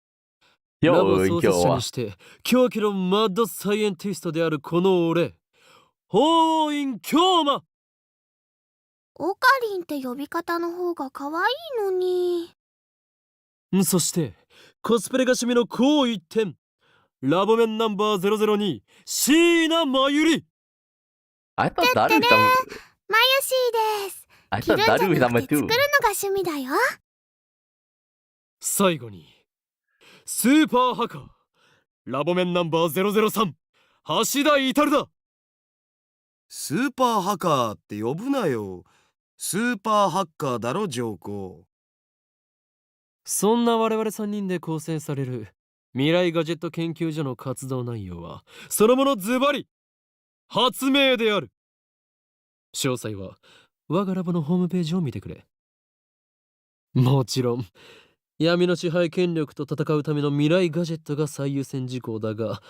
ラボ創設者にして狂気のマッドサイエンティストであるこの俺、法院京馬。オカリンって呼び方の方が可愛いのに。そしてコスプレが趣味の高一点、ラボメンナンバー002、椎名真由里。 I thought that て was れ some. マユシーです。 I 着る thought んじゃ that was な number くて two. 作るのが趣味だよ。最後にスーパーハカー、ラボメンナンバー003、橋田至だ。スーパーハカーって呼ぶなよ。スーパーハッカーだろ上皇。そんな我々3人で構成される未来ガジェット研究所の活動内容はそのものズバリ発明である。詳細は我がラボのホームページを見てくれ。もちろん闇の支配権力と戦うための未来ガジェットが最優先事項だが、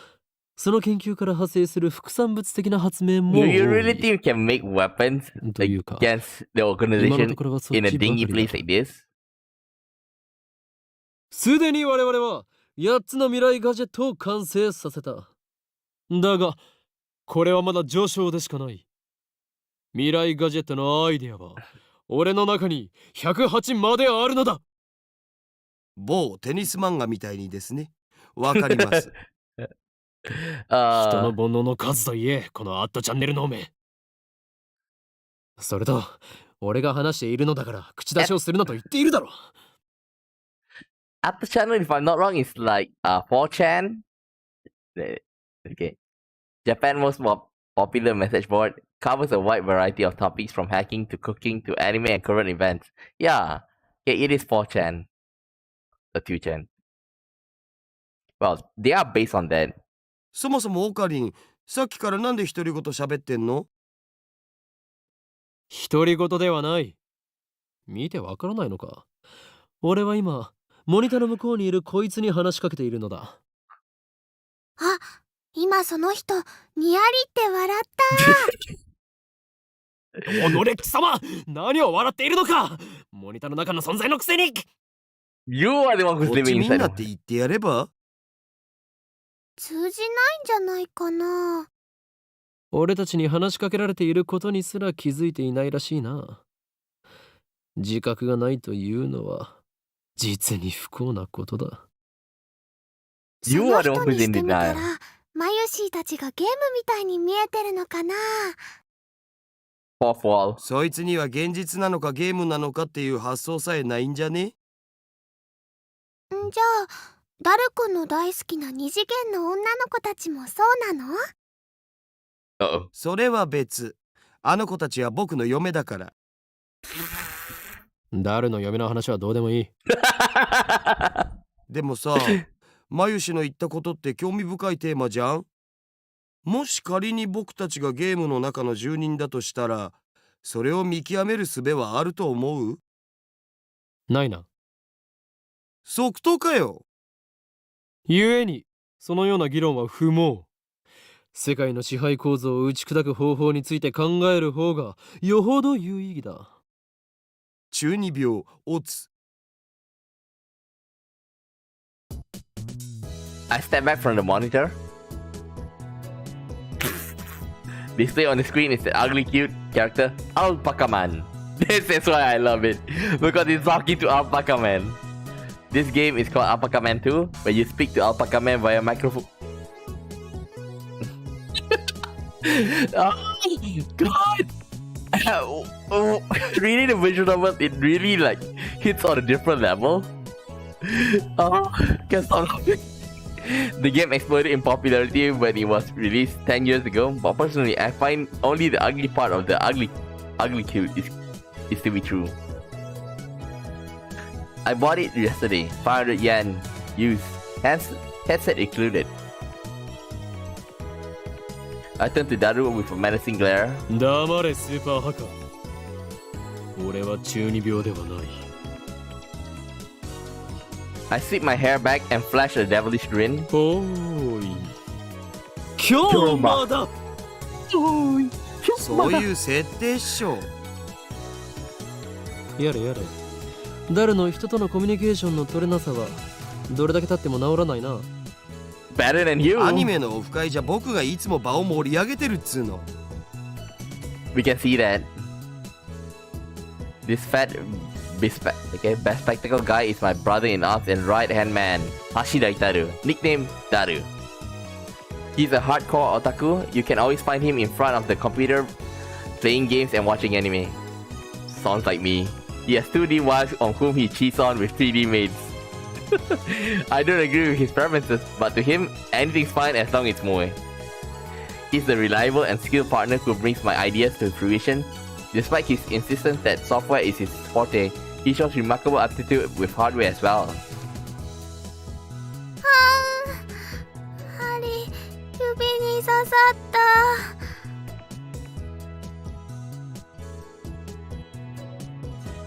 その研究から派生する副産物的な発明も Do 多 you really い。 think you can make weapons というか against the 今の organization ところはそっ in a ちばか dingy り place だ。 like this? すでに我々は8つの未来ガジェットを完成させた。だがこれはまだ序章でしかない。未来ガジェットのアイデアは俺の中に108まであるのだ。某テニス漫画みたいにですね。わかります。人 Uh, の煩悩の数といえ、このアットチャンネルのめ。それと俺が話しているのだから口出しをするなと言っているだろ。 at the channel, if I'm not wrong, is like 4chan. Okay. Japan's most popular message board covers a wide variety of topics from hacking to cooking to anime and current events. Yeah, it is 4chan. The 2chan. Well, they are based on that. そもそもオカリン、さっきからなんで独り言喋ってんの？独り言ではない。見てわからないのか。俺は今モニターの向こうにいるこいつに話しかけているのだ。あ、今その人にやりって笑った。おのれ貴様、何を笑っているのか。モニターの中の存在のくせに。 You are the one こ who's っち living みんな inside っ of て言ってやれば？通じないんじゃないかな。俺たちに話しかけられていることにすら気づいていないらしいな。自覚がないというのは実に不幸なことだ。そ You の are the 人 one に who's し in てみた denial. らマユシーたちがゲームみたいに見えてるのかな。 Fourth wall. そいつには現実なのかゲームなのかっていう発想さえないんじゃね？んじゃあダル君の大好きな二次元の女の子たちもそうなの？ Uh-oh. それは別。あの子たちは僕の嫁だから。誰の嫁の話はどうでもいい。でもさ、マユシの言ったことって興味深いテーマじゃん。もし仮に僕たちがゲームの中の住人だとしたら、それを見極める術はあると思う？ないな。即答かよ。故にそのような議論は不毛。世界の支配構造を打ち砕く方法について考える方がよほど有意義だ。中二病、オツ。I step back from the monitor. Display on the screen is the ugly cute character Alpaca Man. This is why I love it, because it's talking to Alpaca Man. This game is called Alpaca Man 2, where you speak to Alpaca Man via microphone. Oh god! Reading the visual novel, it really like hits on a different level. Oh, can't stop laughing. The game exploded in popularity when it was released 10 years ago, but personally, I find only the ugly part of the ugly cute is to be true. I bought it yesterday, 500 yen, used, headset included. I turned to Daru with a menacing glare. 黙れスーパーハカ。俺は中二病ではない。I sweep my hair back and flash a devilish grin. おーい。今日まだ。そういう設定っしょ。やれやれ。誰の人とのコミュニケーションの取れなさはどれだけ経っても治らないな。Better than you. アニメのオフ会じゃ僕がいつも場を盛り上げてるっつうの。We can see that. This fat, bespectacled guy is my brother in arms and right-hand man, Hashida Itaru, nicknamed Daru. He's a hardcore otaku. You can always find him in front of the computer, playing games and watching anime. Sounds like me. He has 2D wives on whom he cheats on with 3D maids. I don't agree with his preferences, but to him, anything's fine as long as it's moe. He's the reliable and skilled partner who brings my ideas to fruition. Despite his insistence that software is his forte, he shows remarkable aptitude with hardware as well. 針、指に刺さった。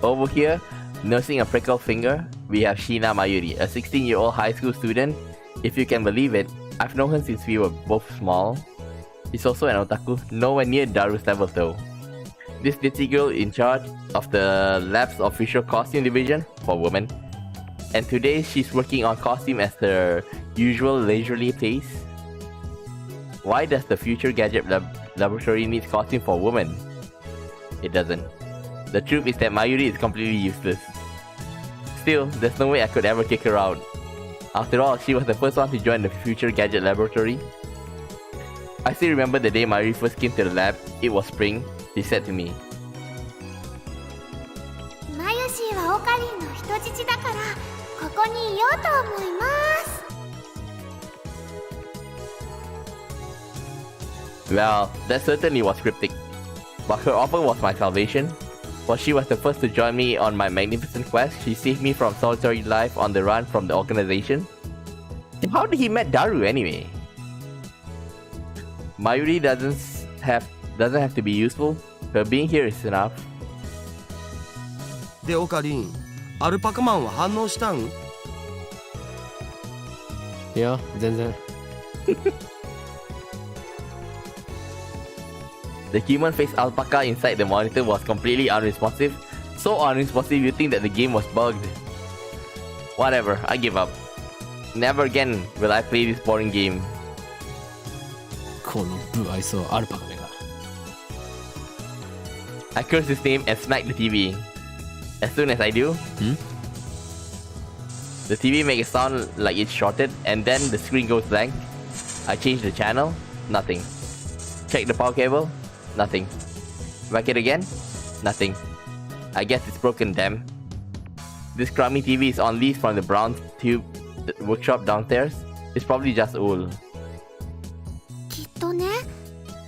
Over here, nursing a prickled finger, we have Shina Mayuri, a 16-year-old high school student. If you can believe it, I've known her since we were both small. She's also an otaku, nowhere near Daru's level though. This ditzy girl in charge of the lab's official costume division for women. And today she's working on costume as her usual leisurely pace. Why does the future gadget laboratory need costume for women? It doesn't. The truth is that Mayuri is completely useless. Still, there's no way I could ever kick her out. After all, she was the first one to join the future gadget laboratory. I still remember the day Mayuri first came to the lab. It was spring. She said to me, マユシーはオカリンの人質だからここにいようと思います。 Well, that certainly was cryptic. But her offer was my salvation. While she was the first to join me on my magnificent quest, she saved me from solitary life on the run from the organization. How did he met Daru anyway? Mayuri doesn't have to be useful. Her being here is enough. でオカリン、アルパカマンは反応したん？いや、全然。The human-faced alpaca inside the monitor was completely unresponsive. So unresponsive you think that the game was bugged. Whatever, I give up. Never again will I play this boring game. この不愛想アルパカめが。I cursed his name and smacked the TV. As soon as I do, the TV makes a sound like it's shorted and then the screen goes blank. I change the channel, nothing. Check the power cable, nothing. Whack it again, nothing. I guess it's broken, damn. This crummy TV is on lease from the brown tube workshop downstairs. It's probably just old. きっとね、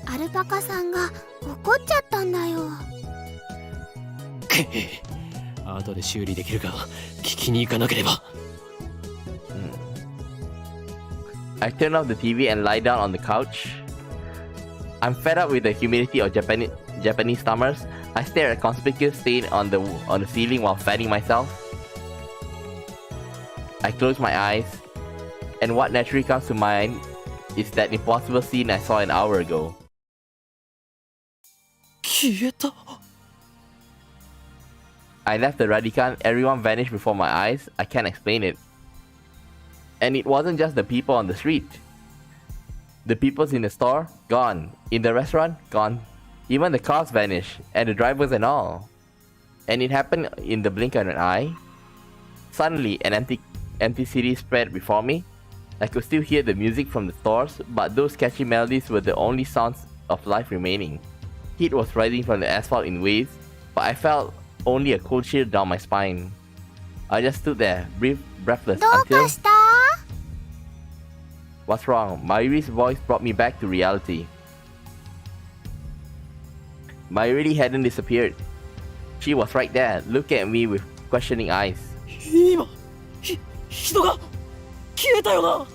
アルパカさんが怒っちゃったんだよ。後で修理できるか聞きに行かなければ。I turn off the TV and lie down on the couch. I'm fed up with the humidity of Japanese summers. I stare at a conspicuous stain on the ceiling while fanning myself. I close my eyes, and what naturally comes to mind is that impossible scene I saw an hour ago. 消えた。I left the Radican, everyone vanished before my eyes. I can't explain it. And it wasn't just the people on the street. The people's in the store, gone. In the restaurant, gone. Even the cars vanished, and the drivers and all. And it happened in the blink of an eye. Suddenly, an empty city spread before me. I could still hear the music from the stores, but those catchy melodies were the only sounds of life remaining. Heat was rising from the asphalt in waves, but I felt only a cold chill down my spine. I just stood there, breathless どう until... かした？ What's wrong? Mayuri's voice brought me back to reality. Mayuri hadn't disappeared. She was right there, looking at me with questioning eyes. 今人が消えたよな。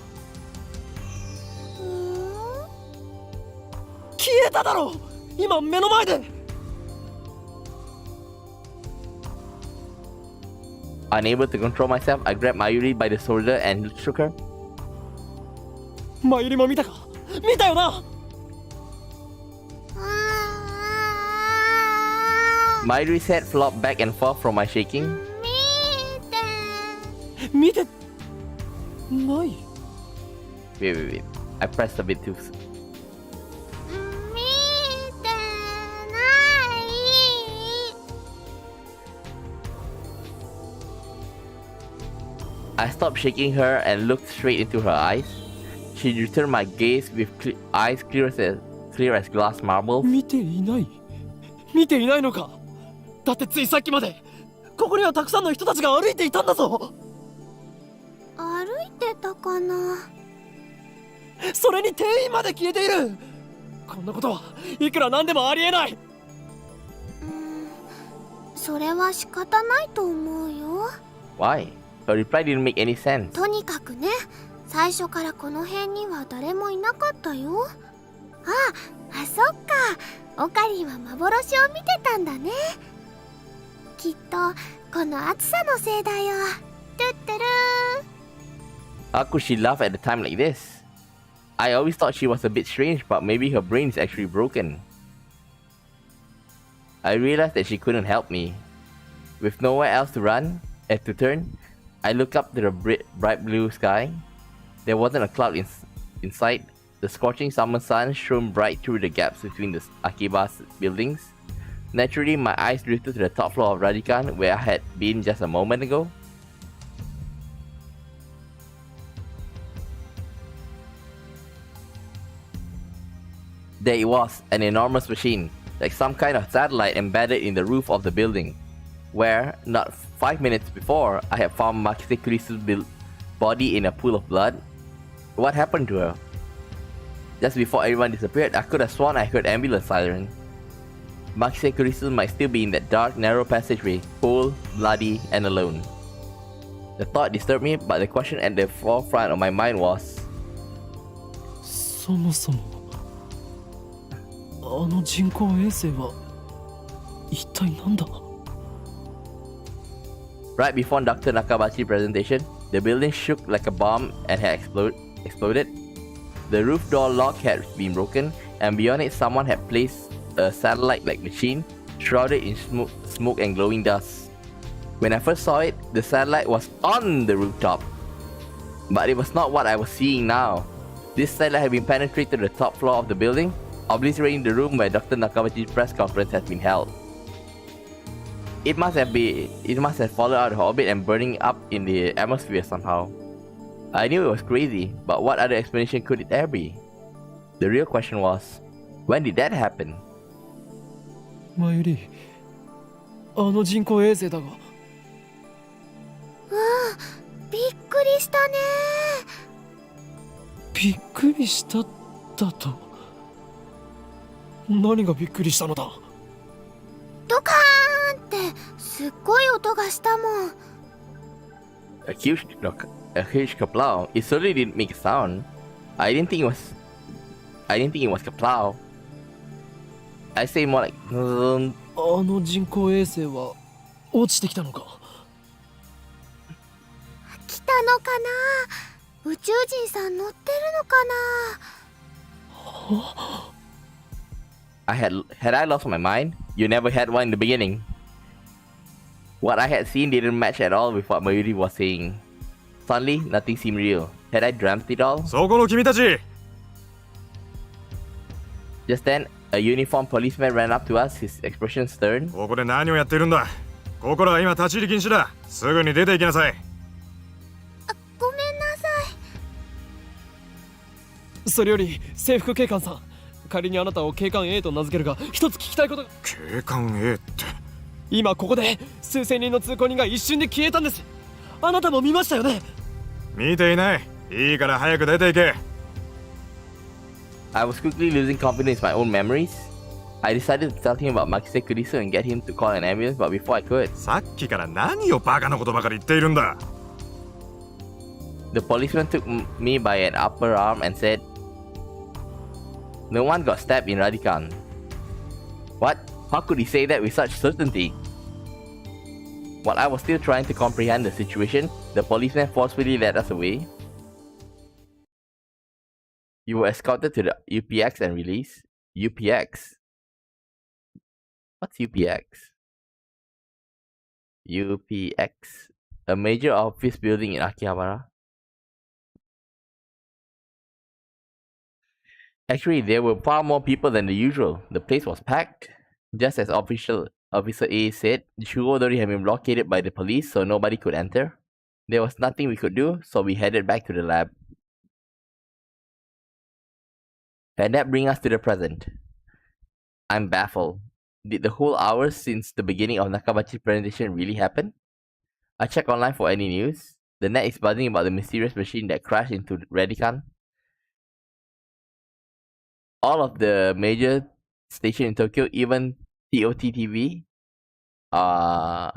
消えただろ。今目の前で。Unable to control myself, I grabbed Mayuri by the shoulder and shook her. マユリも見たか？見たよな。Mayuri's head flopped back and forth from my shaking. 見てない。 Wait. I pressed a bit too. 見てない。 I stopped shaking her and looked straight into her eyes. She returned my gaze with eyes clear as glass marbles. 見ていない。見ていないのか。だってついさっきまでここにはたくさんの人たちが歩いていたんだぞ。歩いてたかな。それに店員まで消えている。こんなことはいくらなんでもありえない。それは仕方ないと思うよ。 Why? Her reply didn't make any sense. とにかくね、最初からこの辺には誰もいなかったよ。あ、そっか。オカリンは幻を見てたんだね。きっとこの暑さのせいだよ。トゥットゥルー。 How could she laugh at a time like this? I always thought she was a bit strange, but maybe her brain is actually broken. I realized that she couldn't help me. With nowhere else to run and to turn, I looked up to the bright blue sky. There wasn't a cloud in sight. The scorching summer sun shone bright through the gaps between the Akiba's buildings. Naturally, my eyes drifted to the top floor of Radikan, where I had been just a moment ago. There it was, an enormous machine, like some kind of satellite embedded in the roof of the building, where, not 5 minutes before, I had found Makise Kurisu's body in a pool of blood. What happened to her? Just before everyone disappeared, I could have sworn I heard ambulance siren. Makise Kurisu might still be in that dark, narrow passageway, cold, bloody, and alone. The thought disturbed me, but the question at the forefront of my mind was... そもそもあの人工衛星は一体なんだ。 Right before Dr. Nakabachi's presentation, the building shook like a bomb and had exploded. The roof door lock had been broken, and beyond it someone had placed a satellite-like machine shrouded in smoke and glowing dust. When I first saw it, the satellite was on the rooftop. But it was not what I was seeing now. This satellite had been penetrated to the top floor of the building, obliterating the room where Dr. Nakabachi's press conference had been held. It must have fallen out of orbit and burning up in the atmosphere somehow. I knew it was crazy, but what other explanation could it there be? The real question was, when did that happen? マユリ、あの人工衛星だが。びっくりしたね。びっくりしただと。何がびっくりしたのだ。ドカーンってすっごい音がしたもん。A huge kaplow. It certainly didn't make a sound. I didn't think it was kaplow. I say more like... あの人工衛星は落ちてきたのか。来たのかな。宇宙人さん乗ってるのかな。Had I lost my mind? You never had one in the beginning. What I had seen didn't match at all with what Mayuri was saying. Suddenly, nothing seemed real. Had I dreamt it all? そこの君たち、Just then, a uniformed policeman ran up to us, his expression stern. ここで何をやっているんだ。ここらは今立ち入り禁止だ。すぐに出て行きなさい。ごめんなさい。それより制服警官さん、仮にあなたを警官 A と名付けるが、一つ聞きたいことが。警官 A って。今ここで数千人の通行人が一瞬で消えたんです。あなたも見ましたよね。見ていない。いいから早く出て行け。I was quickly losing confidence in my own memories. I decided to tell him about Makise Kurisu and get him to call an ambulance, but before I could, さっきから何をバカなことばかり言っているんだ。 the policeman took me by an upper arm and said, "No one got stabbed in Radican." What? How could he say that with such certainty? While I was still trying to comprehend the situation, the policeman forcefully led us away. You were escorted to the UPX and released. UPX? What's UPX? UPX, a major office building in Akihabara. Actually, there were far more people than the usual. The place was packed. Just as Officer A said, Shugodori had been blockaded by the police, so nobody could enter. There was nothing we could do, so we headed back to the lab. And that brings us to the present. I'm baffled. Did the whole hour since the beginning of Nakabachi's presentation really happen? I checked online for any news. The net is buzzing about the mysterious machine that crashed into Radican. All of the major stations in Tokyo, even TOTV, are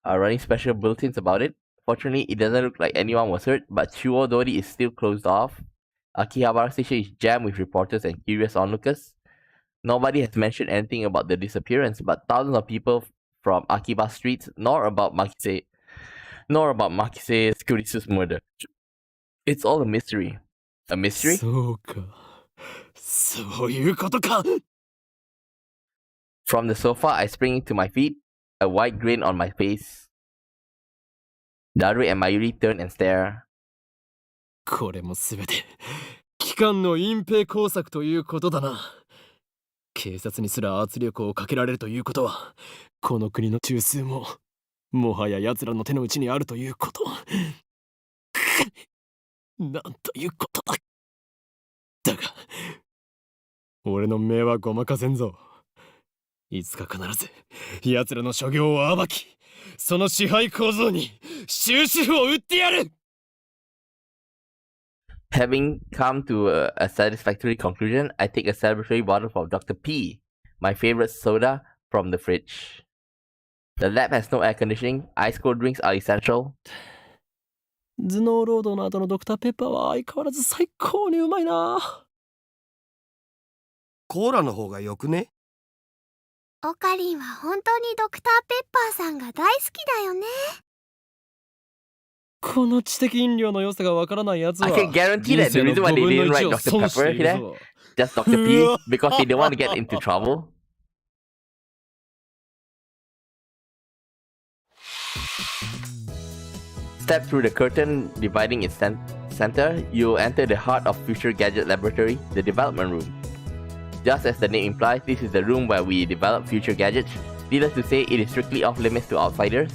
running special bulletins about it. Fortunately, it doesn't look like anyone was hurt, but Shuodori is still closed off. Akihabara Station is jammed with reporters and curious onlookers. Nobody has mentioned anything about the disappearance, but thousands of people from Akiba streets nor about Makise Kurisu's murder. It's all a mystery. A mystery? そうか。そういうことか。 From the sofa, I spring to my feet, a wide grin on my face. Daru and Mayuri turn and stare. これもすべて機関の隠蔽工作ということだな。警察にすら圧力をかけられるということは、この国の中枢ももはや奴らの手の内にあるということ。なんということだ。だが俺の目はごまかせんぞ。いつか必ず奴らの所業を暴き、その支配構造に終止符を打ってやる。 Having come to a satisfactory conclusion, I take a celebratory bottle of Dr. P, my favorite soda, from the fridge. The lab has no air conditioning. Ice cold drinks are essential. 頭脳労働の後のドクターペッパーは相変わらず最高にうまいな。コーラの方がよくね？オカリンは本当にドクターペッパーさんが大好きだよね。この知的飲料の良さがわからないやつは I can guarantee that the reason why they didn't write Dr. Pepper here, just Dr. P, because they don't want to get into trouble. Step through the curtain dividing its center, you'll enter the heart of Future Gadget Laboratory, the development room. Just as the name implies, this is the room where we develop future gadgets. Needless to say, it is strictly off limits to outsiders.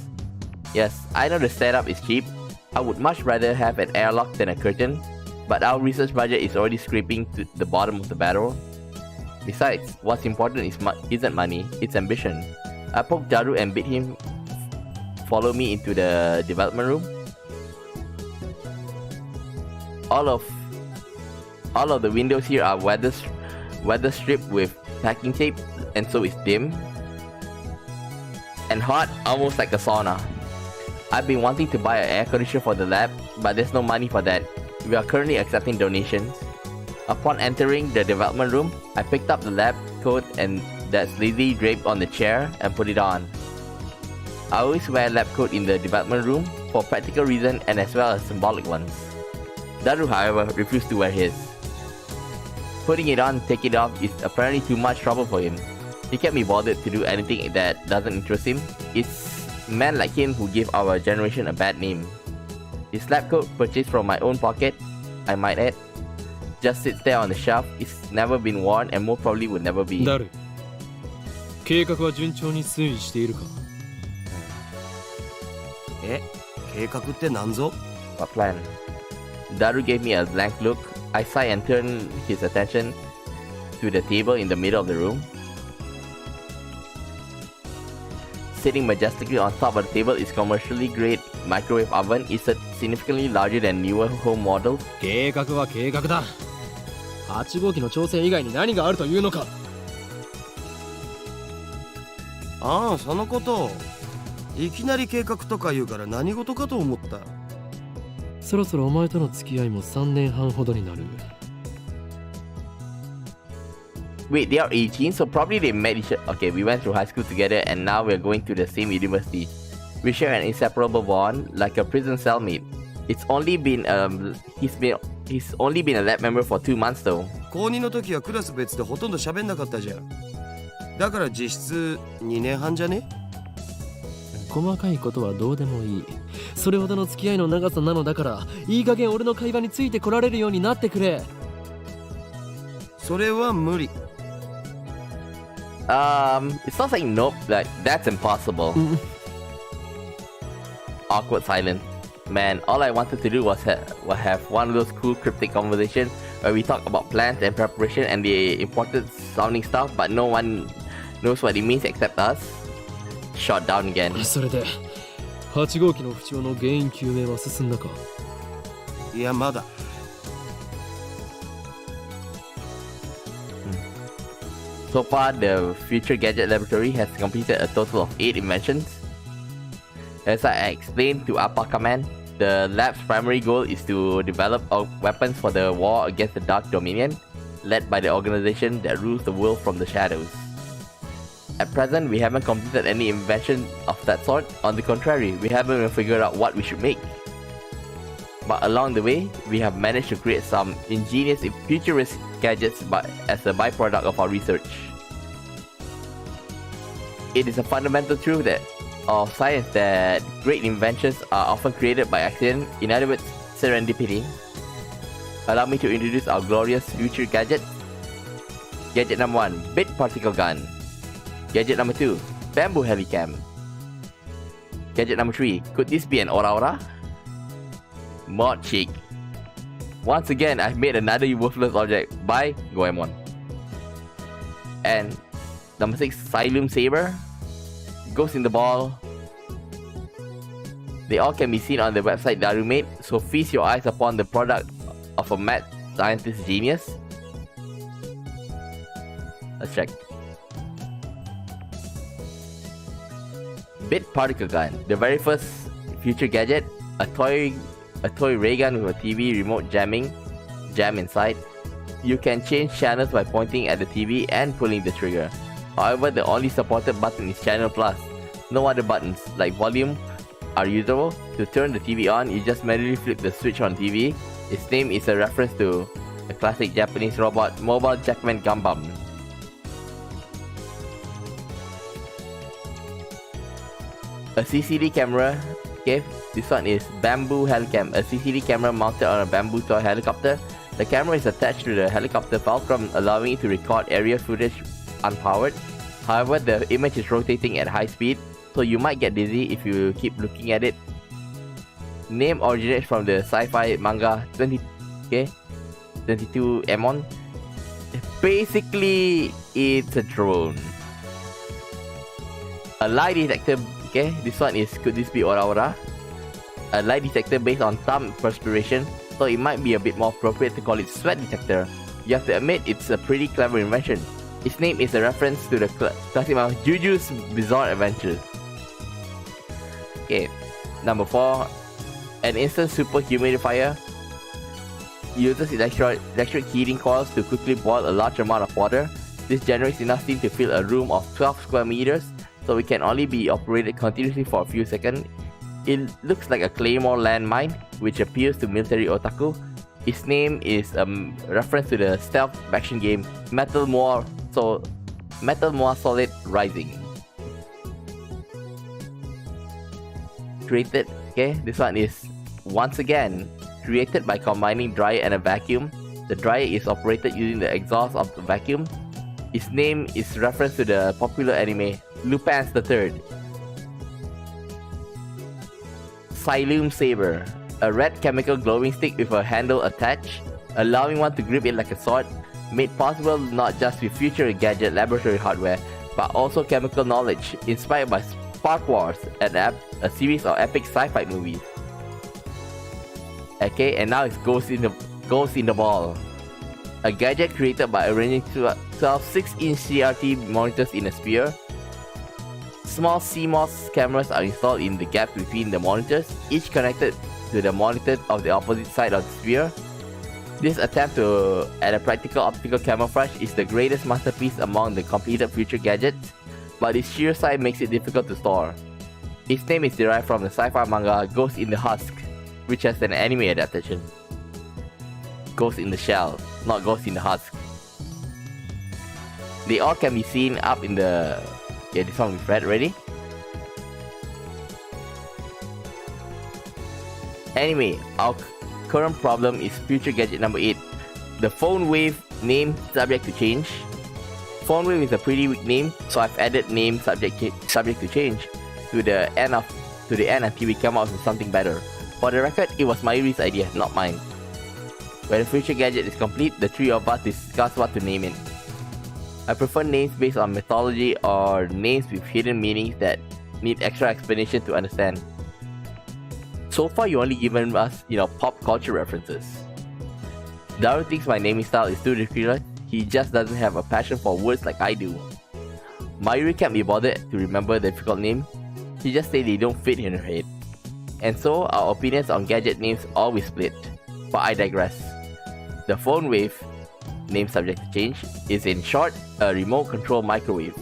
Yes, I know the setup is cheap. I would much rather have an airlock than a curtain, but our research budget is already scraping to the bottom of the barrel. Besides, what's important isn't money, it's ambition. I poked Daru and bid him follow me into the development room. All of the windows here are weather stripped with packing tape, and so it's dim and hot, almost like a sauna. I've been wanting to buy an air conditioner for the lab, but there's no money for that. We are currently accepting donations. Upon entering the development room, I picked up the lab coat and that's lazily draped on the chair and put it on. I always wear a lab coat in the development room for practical reasons and as well as symbolic ones. Daru, however, refused to wear his. Putting it on and taking it off is apparently too much trouble for him. He can't be bothered to do anything that doesn't interest him. It's men like him who give our generation a bad name. His lab coat, purchased from my own pocket, I might add, just sits there on the shelf. It's never been worn and most probably would never be. ダル、計画は順調に推移しているか？え、計画って何ぞ？ What plan? Daru gave me a blank look. I sighed and turned his attention to the table in the middle of the room. Sitting majestically on top of the table is commercially grade microwave oven. It's significantly larger than newer home models. 計画は計画だ。8号機の挑戦以外に何があるというのか？ああ、そのこと。いきなり計画とか言うから何事かと思った。そろそろお前との付き合いも3年半ほどになる。Wait, they are 18, so probably they met each other. Okay, we went through high school together and now we're going to the same university. We share an inseparable bond, like a prison cellmate. It's only been he's only been a lab member for 2 months though. 高2の時はクラス別でほとんど喋んなかったじゃん。だから実質2年半じゃね？細かいことはどうでもいい。それほどの付き合いの長さなのだから、いい加減俺の会話についてこられるようになってくれ。それは無理。It's not saying nope, like that's impossible. Awkward silence. Man, all I wanted to do was have one of those cool cryptic conversations where we talk about plans and preparation and the important sounding stuff, but no one knows what it means except us. Shot down again. それで8号機の不調の原因究明は進んだか？いや、まだ。So far, the Future Gadget Laboratory has completed a total of 8 inventions. As I explained to Upper Command, the lab's primary goal is to develop weapons for the war against the Dark Dominion, led by the organization that rules the world from the shadows. At present, we haven't completed any invention of that sort. On the contrary, we haven't even figured out what we should make. But along the way, we have managed to create some ingenious futuristic gadgets as a byproduct of our research. It is a fundamental truth of science that great inventions are often created by accident, in other words, serendipity. Allow me to introduce our glorious future gadgets. Gadget number 1, Bit Particle Gun. Gadget number 2, Bamboo Helicam. Gadget number 3, could this be an Aura? Mod Chick. Once again, I've made another worthless object by Goemon. And number 6, Xylem Saber. Ghost in the Ball. They all can be seen on the website Daru made, so feast your eyes upon the product of a mad scientist genius. Let's check. Bit Particle Gun, the very first future gadget, a toy ray gun with a TV remote jam inside. You can change channels by pointing at the TV and pulling the trigger. However, the only supported button is Channel Plus. No other buttons, like volume, are usable. To turn the TV on, you just manually flip the switch on TV. Its name is a reference to the classic Japanese robot Mobile Jackman Gundam. A CCD camera. Okay, this one is Bamboo Helicam, a CCD camera mounted on a bamboo toy helicopter. The camera is attached to the helicopter fulcrum, allowing it to record aerial footage unpowered. However, the image is rotating at high speed, so you might get dizzy if you keep looking at it. Name originates from the sci-fi manga 22 Emon. Basically, it's a drone. A lie detector. Okay, this one is could this be Aura? A lie detector based on thumb perspiration, so it might be a bit more appropriate to call it sweat detector. You have to admit it's a pretty clever invention. Its name is a reference to the classic manga Juju's Bizarre Adventures. Okay, number 4, an instant super humidifier. Uses electric heating coils to quickly boil a large amount of water. This generates enough steam to fill a room of 12 square meters, so it can only be operated continuously for a few seconds. It looks like a Claymore landmine, which appeals to military otaku. Its name is a reference to the stealth action game Metal More Solid Rising. Created, okay, this one is once again created by combining dry and a vacuum. The dryer is operated using the exhaust of the vacuum. Its name is reference to the popular anime Lupin III. Xylem Saber, a red chemical glowing stick with a handle attached, allowing one to grip it like a sword, made possible not just with future gadget laboratory hardware, but also chemical knowledge, inspired by Spark Wars, a series of epic sci-fi movies. Okay, and now it's Ghost in the Ball, a gadget created by arranging 12 6-inch CRT monitors in a sphere. Small CMOS cameras are installed in the gap between the monitors, each connected to the monitor of the opposite side of the sphere. This attempt at a practical optical camouflage is the greatest masterpiece among the completed future gadgets, but its sheer size makes it difficult to store. Its name is derived from the sci-fi manga Ghost in the Husk, which has an anime adaptation. Ghost in the Shell, not Ghost in the Husk. They all can be seen up in the... Yeah, this one we've read already. Anyway, our current problem is future gadget number 8. The phone wave name subject to change. Phone wave is a pretty weak name, so I've added name subject to change to the end until we come out with something better. For the record, it was Mayuri's idea, not mine. When the future gadget is complete, the three of us discuss what to name it. I prefer names based on mythology or names with hidden meanings that need extra explanation to understand. So far, you only given us, pop culture references. Daru thinks my naming style is too ridiculous. He just doesn't have a passion for words like I do. Mayuri can't be bothered to remember the difficult name. She just said they don't fit in her head. And so, our opinions on gadget names always split. But I digress. The phone wave, name subject to change, is in short a remote control microwave.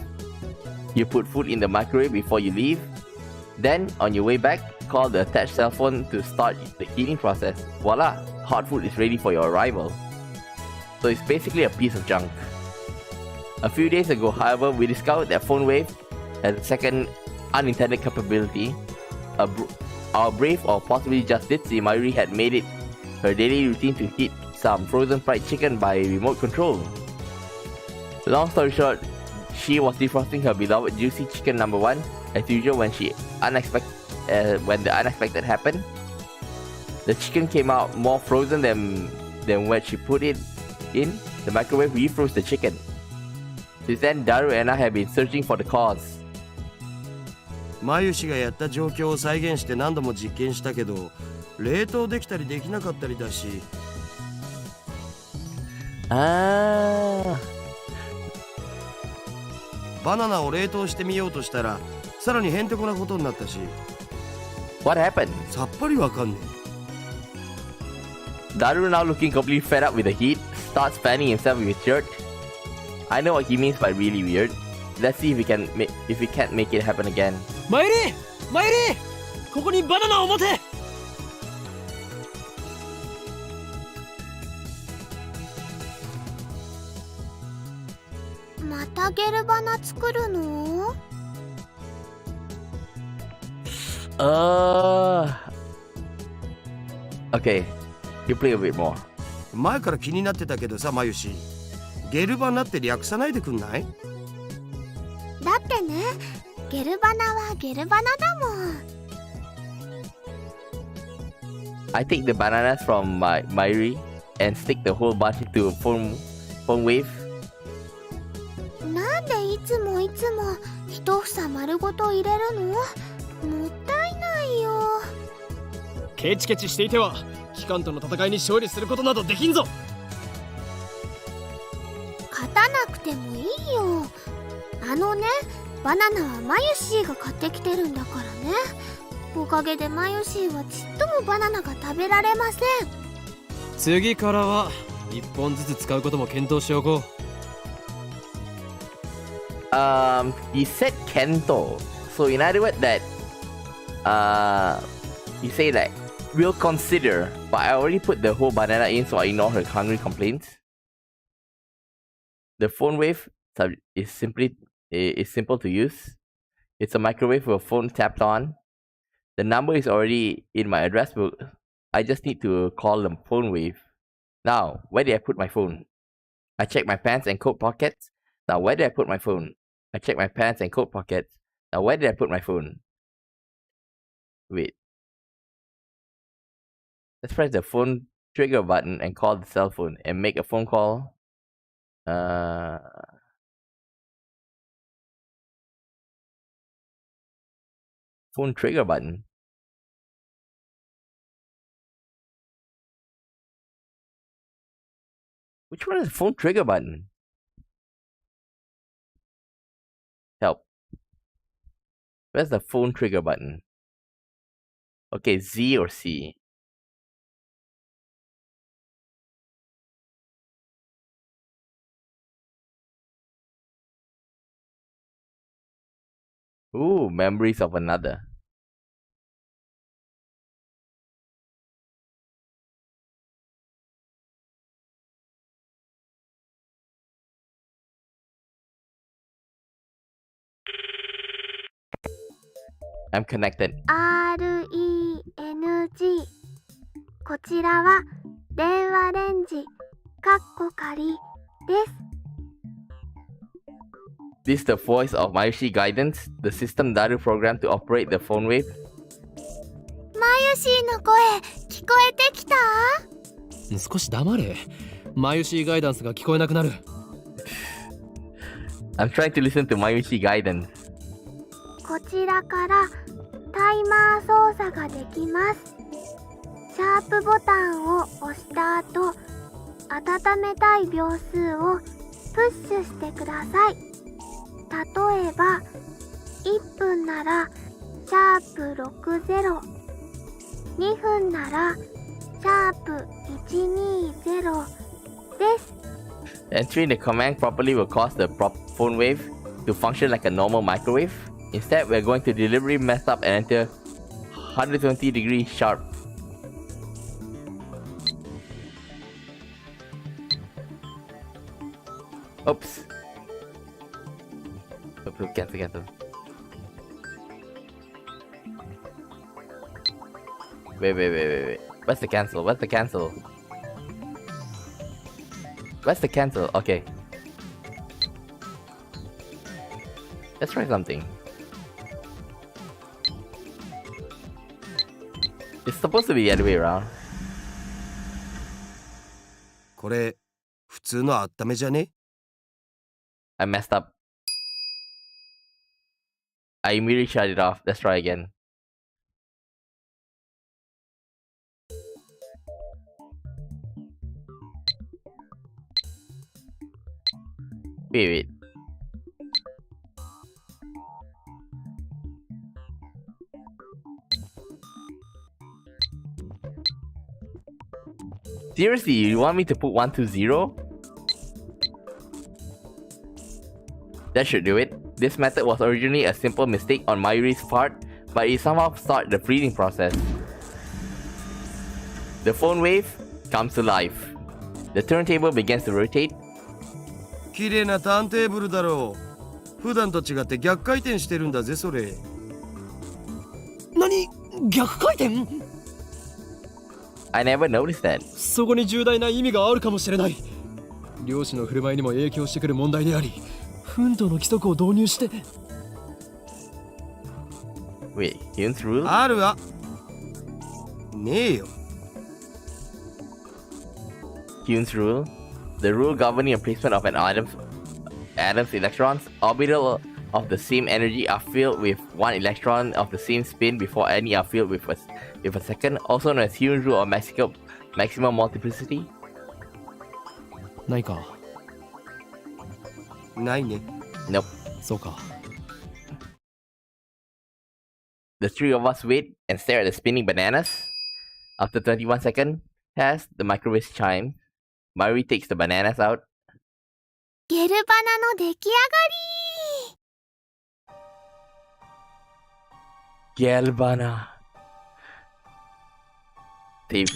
You put food in the microwave before you leave. Then, on your way back, call the attached cell phone to start the heating process. Voila! Hot food is ready for your arrival. So it's basically a piece of junk. A few days ago, however, we discovered that phone wave has a second unintended capability. Our brave or possibly just ditzy Mayuri had made it her daily routine to heat some frozen fried chicken by remote control. Long story short, she was defrosting her beloved juicy chicken number 1 as usual when the unexpected happened. The chicken came out more frozen than when she put it in. The microwave refroze the chicken. Since then, Daru and I have been searching for the cause. マユシがやった状況を再現して何度も実験したけど、冷凍できたりできなかったりだし。バナナを冷凍してみようとしたら、さらにへんてこなことになったし。What happened? さっぱりわかんねえ。Daru, now looking completely fed up with the heat, starts fanning himself with his shirt. I know what he means by really weird. Let's see if we can't make it happen again. マユリここにバナナを持て。またゲルバナ作るの？ Okay, you play a bit more. 前から気になってたけどさ、マユシ。ゲルバナって略さないでくんない？だってね、ゲルバナはゲルバナだもん。I take the bananas from Mayuri and stick the whole bunch into a phone wave. なんでいつも一房丸ごと入れるの？もったいないよ。ケチケチしていては機関との戦いに勝利することなどできんぞ。勝たなくてもいいよ。バナナはマユシーが買ってきてるんだからね。おかげでマユシーはちっともバナナが食べられません。次からは1本ずつ使うことも検討しておこう。He said Kento. So in other words that he said like we'll consider, but I already put the whole banana in, so I ignore her hungry complaints. The phone wave is simple to use. It's a microwave with a phone tapped on. The number is already in my address book. I just need to call the phone wave. Now, where did I put my phone? I checked my pants and coat pockets. Now, where did I put my phone? I checked my pants and coat pockets. Now, where did I put my phone? Wait. Let's press the phone trigger button and call the cell phone and make a phone call. Phone trigger button. Which one is the phone trigger button? Help. Where's the phone trigger button? Okay, Z or C? Ooh, memories of another. I'm connected. RENG こちらは電話レンジかっこ仮です。 This is the voice of Mayushi Guidance, the system data program to operate the phone wave. マユシーの声聞こえてきた？少し黙れ。マユシーガイダンスが聞こえなくなる。I'm trying to listen to Mayushi Guidance. こちらからタイマー操作ができます。シャープボタンを押した後、温めたい秒数をプッシュしてください。例えば、1分ならシャープ60、2分ならシャープ120です。Entering the command properly will cause the phone wave to function like a normal microwave. Instead, we're going to deliberately mess up and enter 120 degrees sharp. Oops. Cancel. Wait. Where's the cancel? Okay. Let's try something. It's supposed to be the other way around. これ普通の温めじゃね？ I messed up. I immediately shut it off. Let's try again. Wait. Seriously, you want me to put 120? That should do it. This method was originally a simple mistake on Mayuri's part, but it somehow started the freezing process. The phone wave comes to life. The turntable begins to rotate. 綺麗なターンテーブルだろう。普段と違って逆回転してるんだぜそれ。何？逆回転？ I never noticed that. そこに重大な意味があるかもしれない。漁師の振る舞いにも影響してくる問題であり、奮闘の規則を導入して。Wait, Hyun's rule? あるわ。ねえよ。Hyun's rule? The rule governing the placement of an atom's electrons, orbital of the same energy are filled with one electron of the same spin before any are filled with a second, also known as Hyun's rule or maximum multiplicity. ないか。ないね。Nope. そうか。The three of us wait and stare at the spinning bananas. After 21 seconds pass, the microwave chimes. Mayuri takes the bananas out. ゲルバナの出来上がり。 Gelbana. Save.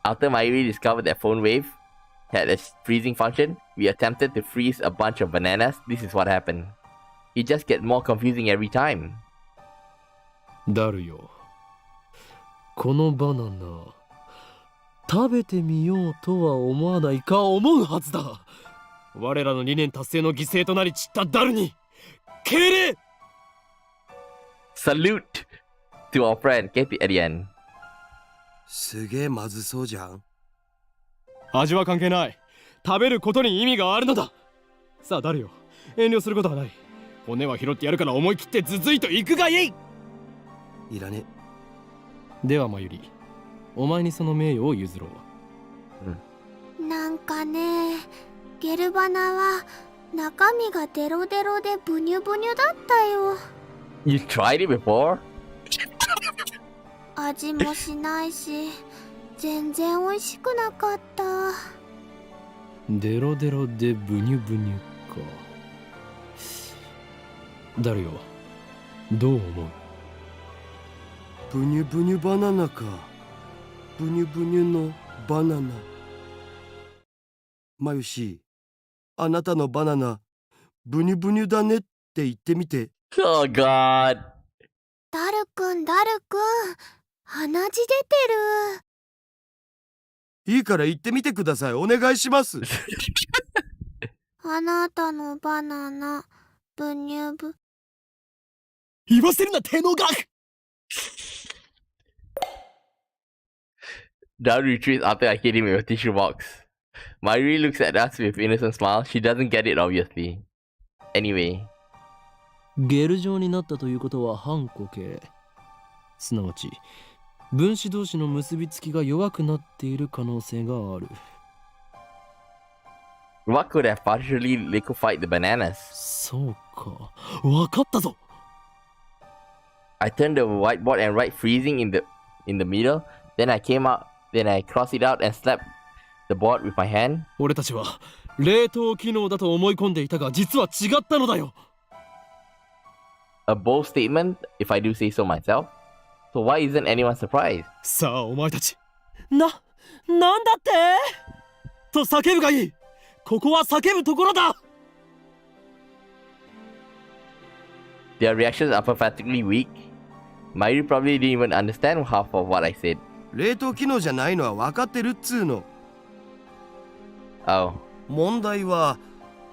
After Mayuri discovered that phone wave had a freezing function, we attempted to freeze a bunch of bananas. This is what happened. It just gets more confusing every time. ダルよ。このバナナ、食べてみようとは思わないか思うはずだ。我らの理念達成の犠牲となり散ったダルに敬礼。 Salute to our friend Katie at the end. すげえまずそうじゃん。味は関係ない。食べることに意味があるのだ。さあダルよ、遠慮することはない。骨は拾ってやるから思い切ってズズイと行くがいい。いらね。ではまゆり、お前にその名誉を譲ろう。なんかね、ゲルバナは中身がデロデロでブニュブニュだったよ。 You tried it before? 味もしないし、全然美味しくなかった。デロデロでブニュブニュか。ダルよ、どう思う？ブニュブニュバナナか。ブニュブニュのバナナ。まゆし、あなたのバナナブニュブニュだねって言ってみて。 Oh god. ダルくん、ダルくん、鼻血出てる。いいから言ってみてください。お願いします。あなたのバナナブニュブ。言わせるな、手の額。 Daru retreats after I hit him with a tissue box. Mayuri looks at us with innocent smile. She doesn't get it obviously. Anyway. ゲル状になったということは反固形。すなわち分子同士の結びつきが弱くなっている可能性がある。What could have partially liquefied the bananas? そうか、わかったぞ。 I turned the whiteboard and write freezing in the middle. Then I came out. Then I crossed it out and slapped the board with my hand. 俺たちは冷凍機能だと思い込んでいたが、実は違ったのだよ。 A bold statement, if I do say so myself. So why isn't anyone surprised? さあお前たち、なんだってと叫ぶがいい。ここは叫ぶところだ。 Their reactions are pathetically weak. Mayuri probably didn't even understand half of what I said. 冷凍機能じゃないのは分かってるっつうの。 Oh. 問題は、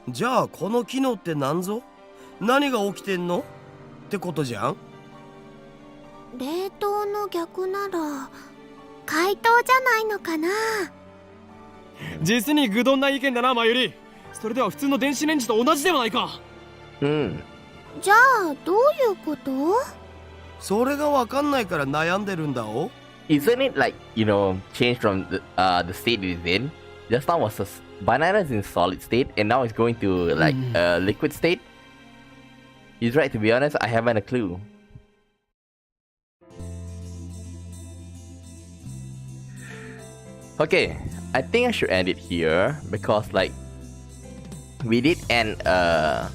じゃあこの機能って何ぞ？何が起きてんの？ってことじゃん。冷凍の逆なら解凍じゃないのかな。実に愚鈍な意見だな、マユリ。それでは普通の電子レンジと同じではないか。じゃあどういうこと？それが分かんないから悩んでるんだお。 Isn't it like, change from the state it is in? Just now was bananas in solid state and now it's going to like liquid state? He's right, to be honest, I haven't a clue. Okay, I think I should end it here because like we did end a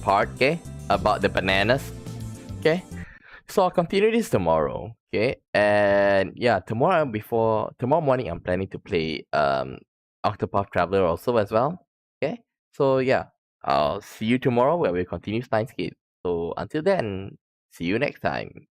part, okay, about the bananas. Okay, so I'll continue this tomorrow. Okay, and yeah, tomorrow morning I'm planning to play Octopath Traveler also as well. Okay, so yeah, I'll see you tomorrow where we continue Steins. So until then, see you next time.